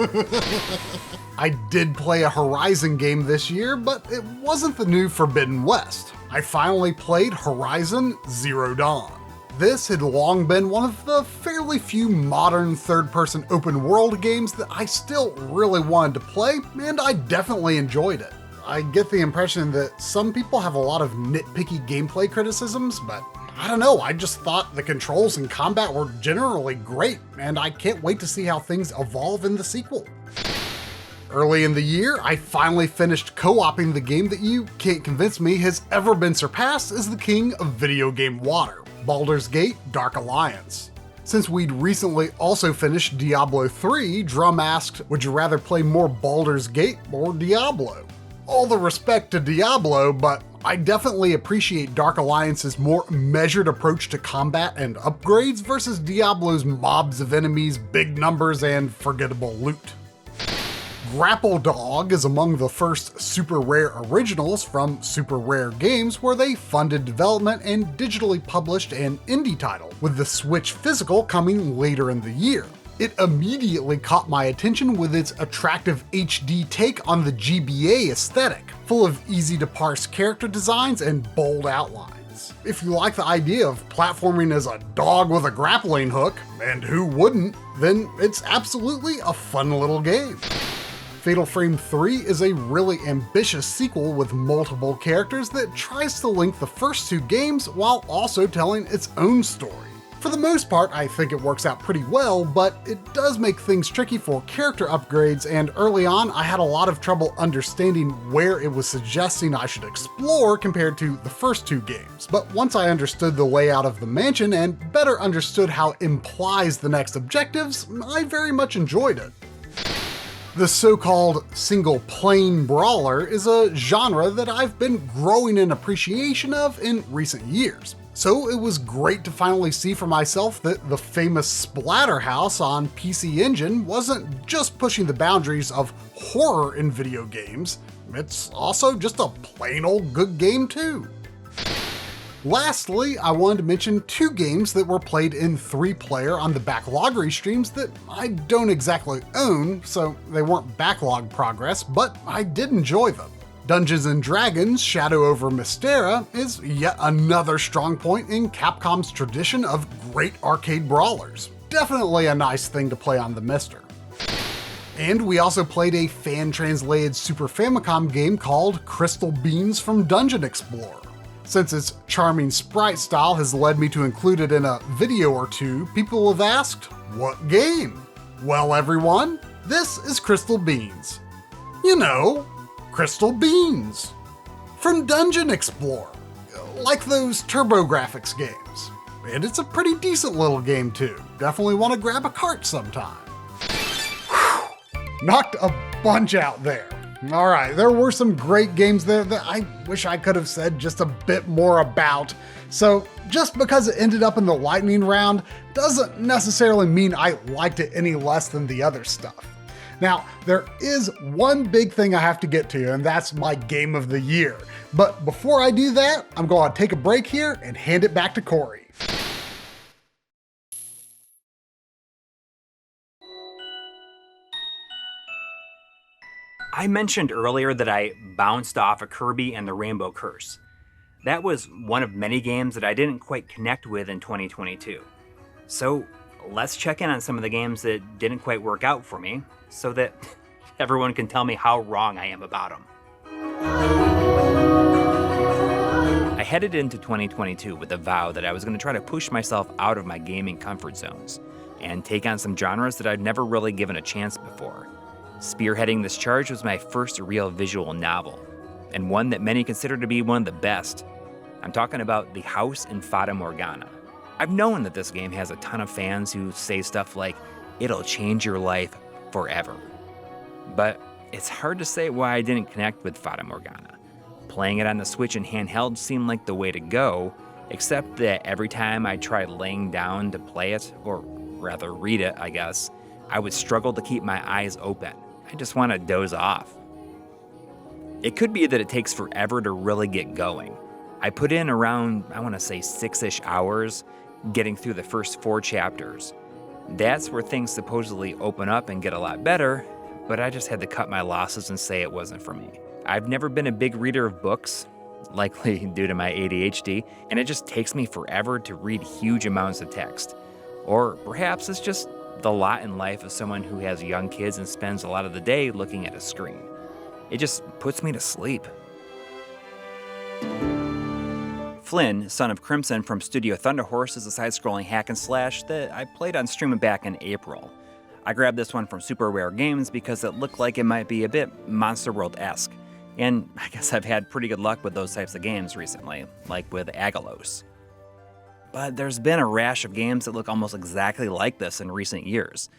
I did play a Horizon game this year, but it wasn't the new Forbidden West. I finally played Horizon Zero Dawn. This had long been one of the fairly few modern third-person open-world games that I still really wanted to play, and I definitely enjoyed it. I get the impression that some people have a lot of nitpicky gameplay criticisms, but I don't know, I just thought the controls and combat were generally great, and I can't wait to see how things evolve in the sequel. Early in the year, I finally finished co-oping the game that you can't convince me has ever been surpassed as the king of video game water, Baldur's Gate Dark Alliance. Since we'd recently also finished Diablo 3, Drum asked, would you rather play more Baldur's Gate or Diablo? All the respect to Diablo, but I definitely appreciate Dark Alliance's more measured approach to combat and upgrades versus Diablo's mobs of enemies, big numbers, and forgettable loot. Grapple Dog is among the first super rare originals from Super Rare Games where they funded development and digitally published an indie title, with the Switch physical coming later in the year. It immediately caught my attention with its attractive HD take on the GBA aesthetic, full of easy-to-parse character designs and bold outlines. If you like the idea of platforming as a dog with a grappling hook, and who wouldn't, then it's absolutely a fun little game. Fatal Frame 3 is a really ambitious sequel with multiple characters that tries to link the first two games while also telling its own story. For the most part, I think it works out pretty well, but it does make things tricky for character upgrades, and early on I had a lot of trouble understanding where it was suggesting I should explore compared to the first two games. But once I understood the layout of the mansion and better understood how it implies the next objectives, I very much enjoyed it. The so-called single-plane brawler is a genre that I've been growing in appreciation of in recent years. So it was great to finally see for myself that the famous Splatterhouse on PC Engine wasn't just pushing the boundaries of horror in video games, it's also just a plain old good game too. Lastly, I wanted to mention two games that were played in 3-player on the backloggery streams that I don't exactly own, so they weren't backlog progress, but I did enjoy them. Dungeons & Dragons Shadow over Mystera is yet another strong point in Capcom's tradition of great arcade brawlers. Definitely a nice thing to play on the Mister. And we also played a fan-translated Super Famicom game called Crystal Beans from Dungeon Explorer. Since its charming sprite style has led me to include it in a video or two, people have asked, what game? Well, everyone, this is Crystal Beans. You know, Crystal Beans from Dungeon Explorer, like those TurboGrafx games. And it's a pretty decent little game too. Definitely want to grab a cart sometime. Knocked a bunch out there. All right, there were some great games there that I wish I could have said just a bit more about. So just because it ended up in the lightning round doesn't necessarily mean I liked it any less than the other stuff. Now, there is one big thing I have to get to, and that's my game of the year. But before I do that, I'm going to take a break here and hand it back to Coury. I mentioned earlier that I bounced off of Kirby and the Rainbow Curse. That was one of many games that I didn't quite connect with in 2022. So let's check in on some of the games that didn't quite work out for me, so that everyone can tell me how wrong I am about them. I headed into 2022 with a vow that I was going to try to push myself out of my gaming comfort zones and take on some genres that I'd never really given a chance before. Spearheading this charge was my first real visual novel, and one that many consider to be one of the best. I'm talking about The House in Fata Morgana. I've known that this game has a ton of fans who say stuff like, it'll change your life forever. But it's hard to say why I didn't connect with Fata Morgana. Playing it on the Switch and handheld seemed like the way to go, except that every time I tried laying down to play it, or rather read it, I guess, I would struggle to keep my eyes open. I just want to doze off. It could be that it takes forever to really get going. I put in around, I want to say 6-ish hours getting through the first 4 chapters. That's where things supposedly open up and get a lot better, but I just had to cut my losses and say it wasn't for me. I've never been a big reader of books, likely due to my ADHD, and it just takes me forever to read huge amounts of text. Or perhaps it's just the lot in life of someone who has young kids and spends a lot of the day looking at a screen. It just puts me to sleep. Flynn, son of Crimson from Studio Thunderhorse, is a side-scrolling hack and slash that I played on stream back in April. I grabbed this one from Super Rare Games because it looked like it might be a bit Monster World-esque, and I guess I've had pretty good luck with those types of games recently, like with Agalos. But there's been a rash of games that look almost exactly like this in recent years.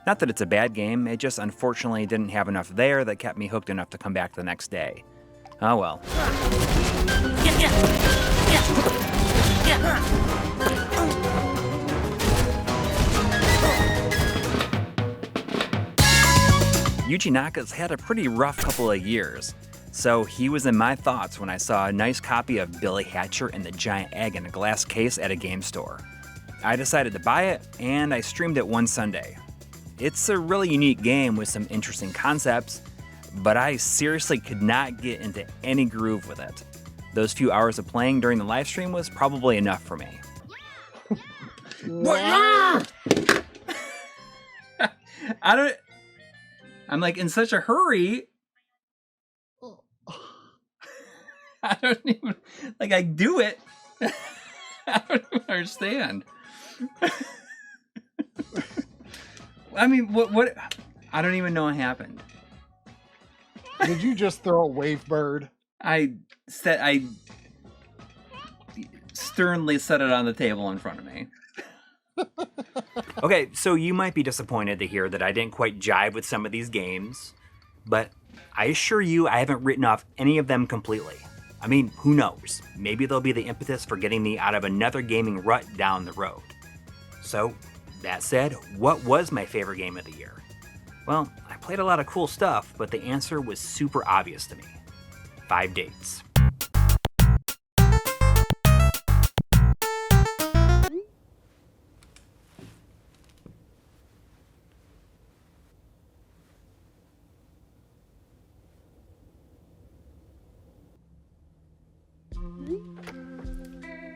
Not that it's a bad game, it just unfortunately didn't have enough there that kept me hooked enough to come back the next day. Oh well. Yuji Naka's had a pretty rough couple of years, so he was in my thoughts when I saw a nice copy of Billy Hatcher and the Giant Egg in a glass case at a game store. I decided to buy it, and I streamed it one Sunday. It's a really unique game with some interesting concepts, but I seriously could not get into any groove with it. Those few hours of playing during the live stream was probably enough for me. I'm like in such a hurry. I don't even, like I do it. I don't even understand. I mean, what? I don't even know what happened. Did you just throw a wave bird? I sternly set it on the table in front of me. Okay, so you might be disappointed to hear that I didn't quite jive with some of these games, but I assure you I haven't written off any of them completely. I mean, who knows? Maybe they'll be the impetus for getting me out of another gaming rut down the road. So, that said, what was my favorite game of the year? Well, I played a lot of cool stuff, but the answer was super obvious to me. 5 Dates.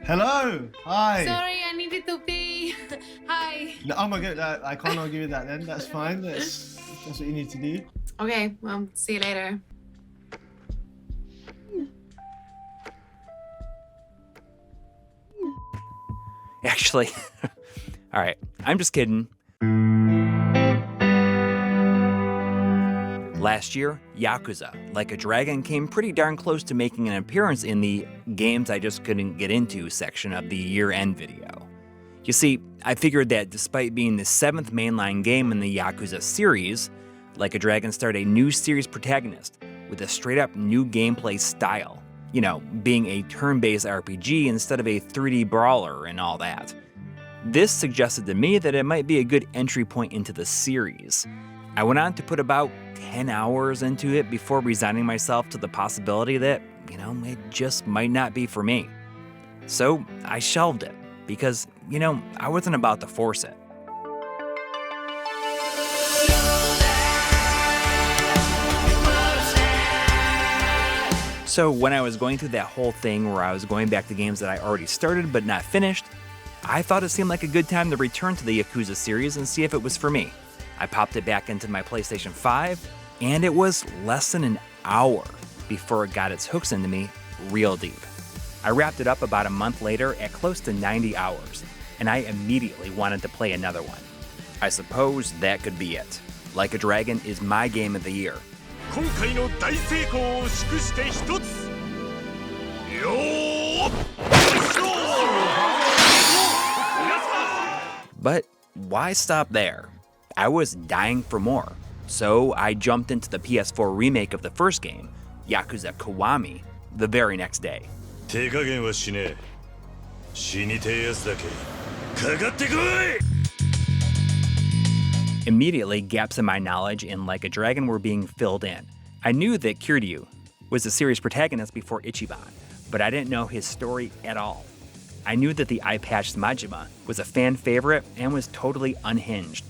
Hello! Hi! Sorry, I needed to pee. Hi. No, oh my god, I can't argue with that then, that's fine. That's what you need to do. Okay, well, see you later. Actually, all right, I'm just kidding. Last year, Yakuza, Like a Dragon, came pretty darn close to making an appearance in the Games I Just Couldn't Get Into section of the year-end video. You see, I figured that despite being the 7th mainline game in the Yakuza series, Like a Dragon starred a new series protagonist with a straight-up new gameplay style. You know, being a turn-based RPG instead of a 3D brawler and all that. This suggested to me that it might be a good entry point into the series. I went on to put about 10 hours into it before resigning myself to the possibility that, it just might not be for me. So I shelved it because, I wasn't about to force it. So when I was going through that whole thing where I was going back to games that I already started but not finished, I thought it seemed like a good time to return to the Yakuza series and see if it was for me. I popped it back into my PlayStation 5, and it was less than an hour before it got its hooks into me real deep. I wrapped it up about a month later at close to 90 hours, and I immediately wanted to play another one. I suppose that could be it. Like a Dragon is my game of the year. But why stop there? I was dying for more, so I jumped into the PS4 remake of the first game, Yakuza Kiwami, the very next day. Immediately, gaps in my knowledge in Like a Dragon were being filled in. I knew that Kiryu was the series protagonist before Ichiban, but I didn't know his story at all. I knew that the eye-patched Majima was a fan favorite and was totally unhinged,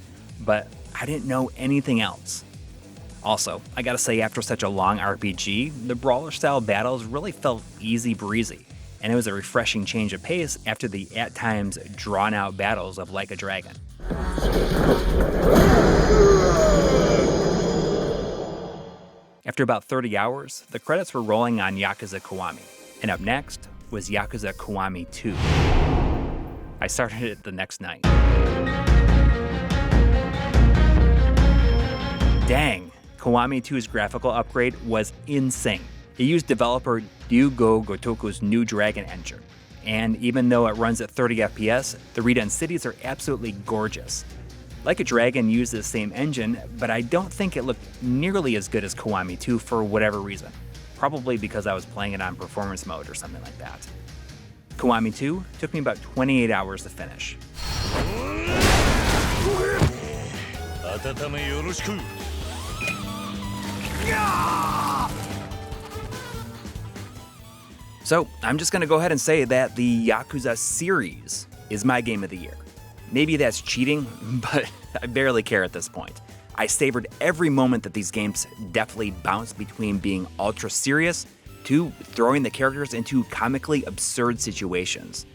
but I didn't know anything else. Also, I gotta say, after such a long RPG, the brawler-style battles really felt easy breezy, and it was a refreshing change of pace after the at times drawn-out battles of Like a Dragon. After about 30 hours, the credits were rolling on Yakuza Kiwami, and up next was Yakuza Kiwami 2. I started it the next night. Dang, Kiwami 2's graphical upgrade was insane. It used developer Ryugo Gotoku's new Dragon engine, and even though it runs at 30 FPS, the redone cities are absolutely gorgeous. Like a Dragon used the same engine, but I don't think it looked nearly as good as Kiwami 2 for whatever reason. Probably because I was playing it on performance mode or something like that. Kiwami 2 took me about 28 hours to finish. So I'm just gonna go ahead and say that the Yakuza series is my game of the year. Maybe that's cheating, but I barely care at this point. I savored every moment that these games deftly bounced between being ultra serious to throwing the characters into comically absurd situations.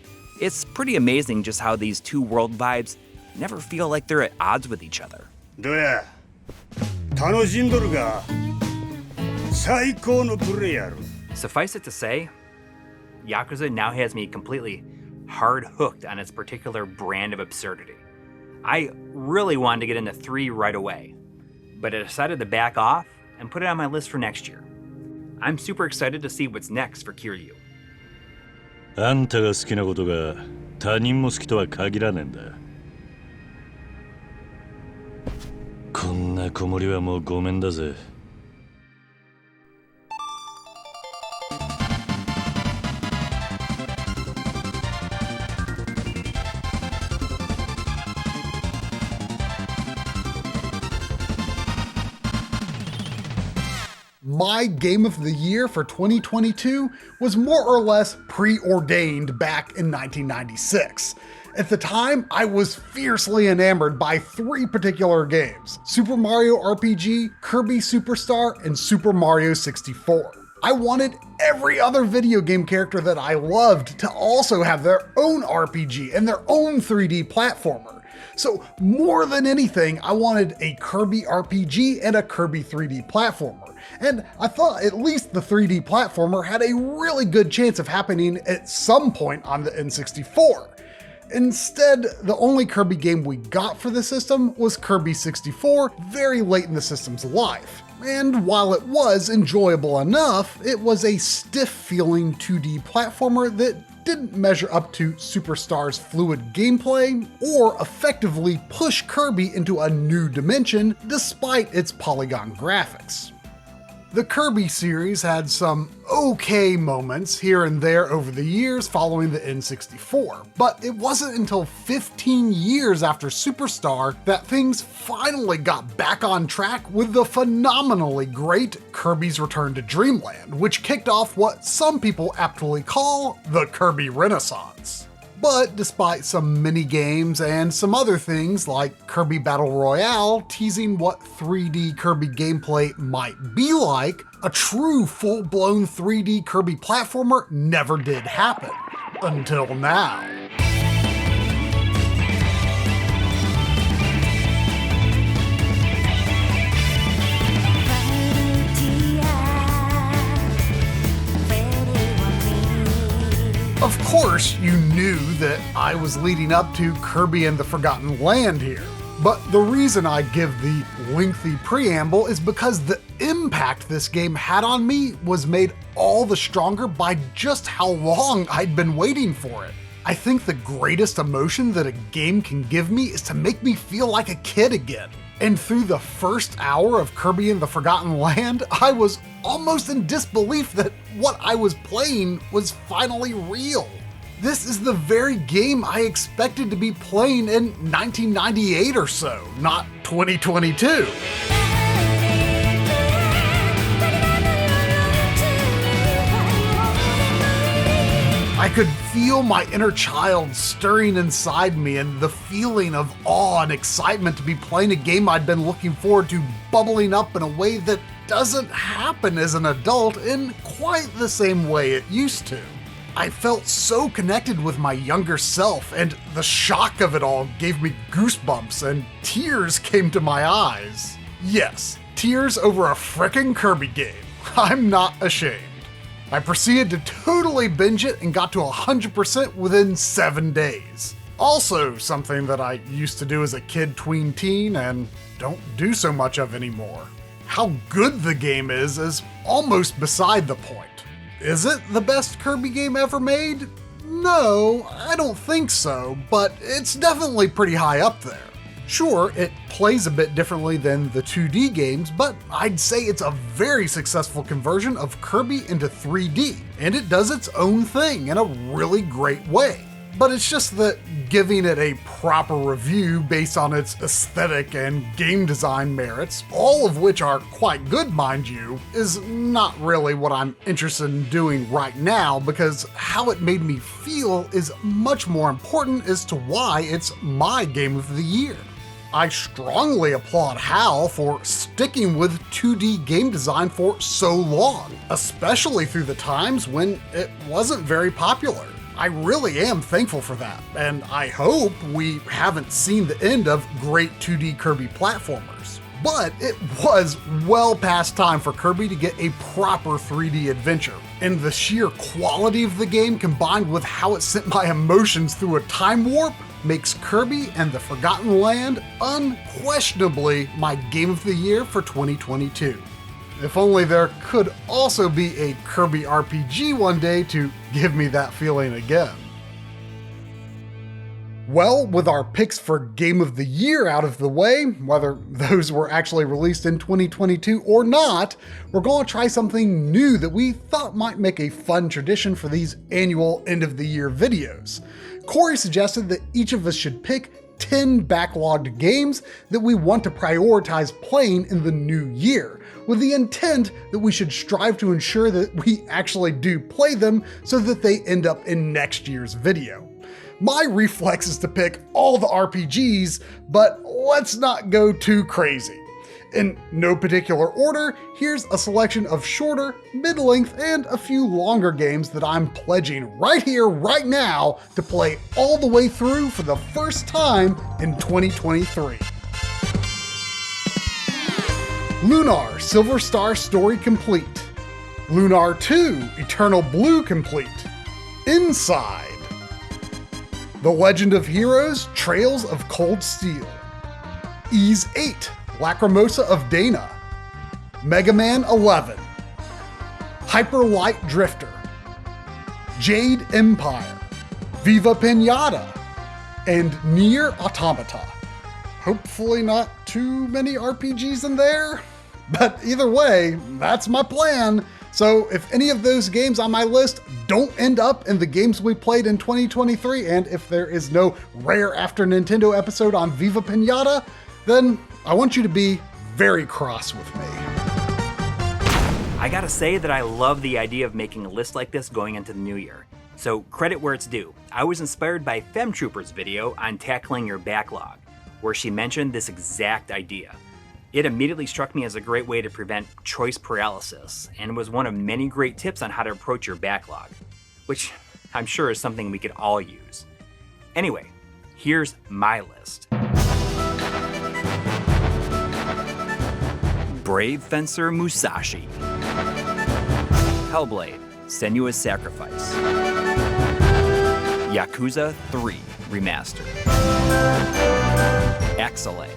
It's pretty amazing just how these two world vibes never feel like they're at odds with each other. Suffice it to say, Yakuza now has me completely hard hooked on its particular brand of absurdity. I really wanted to get into 3 right away, but I decided to back off and put it on my list for next year. I'm super excited to see what's next for Kiryu. あんたが好きなことが他人も好きとは限らねえんだ。こんな子守はもうごめんだぜ。My game of the year for 2022 was more or less preordained back in 1996. At the time, I was fiercely enamored by 3 particular games: Super Mario RPG, Kirby Superstar, and Super Mario 64. I wanted every other video game character that I loved to also have their own RPG and their own 3D platformer. So more than anything, I wanted a Kirby RPG and a Kirby 3D platformer. And I thought at least the 3D platformer had a really good chance of happening at some point on the N64. Instead, the only Kirby game we got for the system was Kirby 64 very late in the system's life. And while it was enjoyable enough, it was a stiff-feeling 2D platformer that didn't measure up to Superstar's fluid gameplay or effectively push Kirby into a new dimension despite its polygon graphics. The Kirby series had some okay moments here and there over the years following the N64, but it wasn't until 15 years after Superstar that things finally got back on track with the phenomenally great Kirby's Return to Dreamland, which kicked off what some people aptly call the Kirby Renaissance. But despite some mini-games and some other things like Kirby Battle Royale teasing what 3D Kirby gameplay might be like, a true full-blown 3D Kirby platformer never did happen. Until now. Of course, you knew that I was leading up to Kirby and the Forgotten Land here, but the reason I give the lengthy preamble is because the impact this game had on me was made all the stronger by just how long I'd been waiting for it. I think the greatest emotion that a game can give me is to make me feel like a kid again. And through the first hour of Kirby and the Forgotten Land, I was almost in disbelief that what I was playing was finally real. This is the very game I expected to be playing in 1998 or so, not 2022. I could feel my inner child stirring inside me and the feeling of awe and excitement to be playing a game I'd been looking forward to bubbling up in a way that doesn't happen as an adult in quite the same way it used to. I felt so connected with my younger self, and the shock of it all gave me goosebumps and tears came to my eyes. Yes, tears over a frickin' Kirby game. I'm not ashamed. I proceeded to totally binge it and got to 100% within 7 days. Also something that I used to do as a kid tween teen and don't do so much of anymore. How good the game is almost beside the point. Is it the best Kirby game ever made? No, I don't think so, but it's definitely pretty high up there. Sure, it plays a bit differently than the 2D games, but I'd say it's a very successful conversion of Kirby into 3D, and it does its own thing in a really great way. But it's just that giving it a proper review based on its aesthetic and game design merits, all of which are quite good, mind you, is not really what I'm interested in doing right now, because how it made me feel is much more important as to why it's my game of the year. I strongly applaud HAL for sticking with 2D game design for so long, especially through the times when it wasn't very popular. I really am thankful for that, and I hope we haven't seen the end of great 2D Kirby platformers. But it was well past time for Kirby to get a proper 3D adventure, and the sheer quality of the game combined with how it sent my emotions through a time warp makes Kirby and the Forgotten Land unquestionably my game of the year for 2022. If only there could also be a Kirby RPG one day to give me that feeling again. Well, with our picks for Game of the Year out of the way, whether those were actually released in 2022 or not, we're going to try something new that we thought might make a fun tradition for these annual end of the year videos. Coury suggested that each of us should pick 10 backlogged games that we want to prioritize playing in the new year, with the intent that we should strive to ensure that we actually do play them so that they end up in next year's video. My reflex is to pick all the RPGs, but let's not go too crazy. In no particular order, here's a selection of shorter, mid-length, and a few longer games that I'm pledging right here, right now, to play all the way through for the first time in 2023. Lunar Silver Star Story complete. Lunar 2 Eternal Blue complete. Inside. The Legend of Heroes Trails of Cold Steel. Ys 8 Lacrimosa of Dana. Mega Man 11. Hyper Light Drifter. Jade Empire. Viva Pinata. And Nier Automata. Hopefully not too many RPGs in there, but either way, that's my plan. So if any of those games on my list don't end up in the games we played in 2023, and if there is no Rare After Nintendo episode on Viva Pinata, then I want you to be very cross with me. I gotta say that I love the idea of making a list like this going into the new year. So credit where it's due. I was inspired by FemTrooper's video on tackling your backlog, where she mentioned this exact idea. It immediately struck me as a great way to prevent choice paralysis, and was one of many great tips on how to approach your backlog, which I'm sure is something we could all use. Anyway, here's my list. Brave Fencer Musashi. Hellblade, Senua's Sacrifice. Yakuza 3 Remastered. Axelay.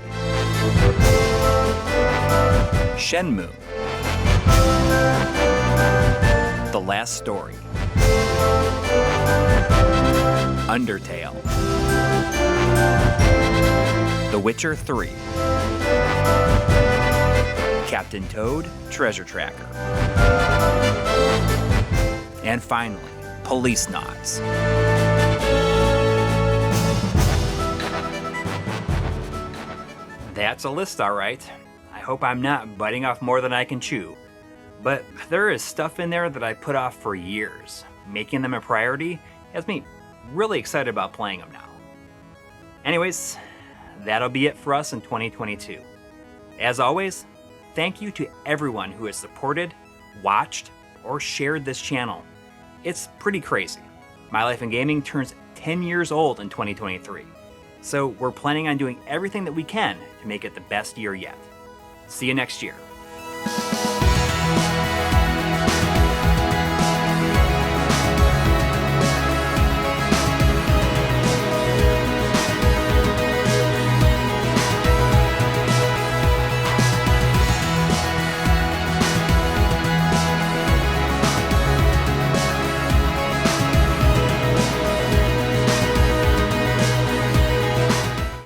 Shenmue. The Last Story. Undertale. The Witcher 3. Captain Toad Treasure Tracker. And finally, Police Knots. That's a list, all right. I hope I'm not biting off more than I can chew. But there is stuff in there that I put off for years. Making them a priority has me really excited about playing them now. Anyways, that'll be it for us in 2022. As always, thank you to everyone who has supported, watched, or shared this channel. It's pretty crazy. My Life in Gaming turns 10 years old in 2023. So we're planning on doing everything that we can to make it the best year yet. See you next year.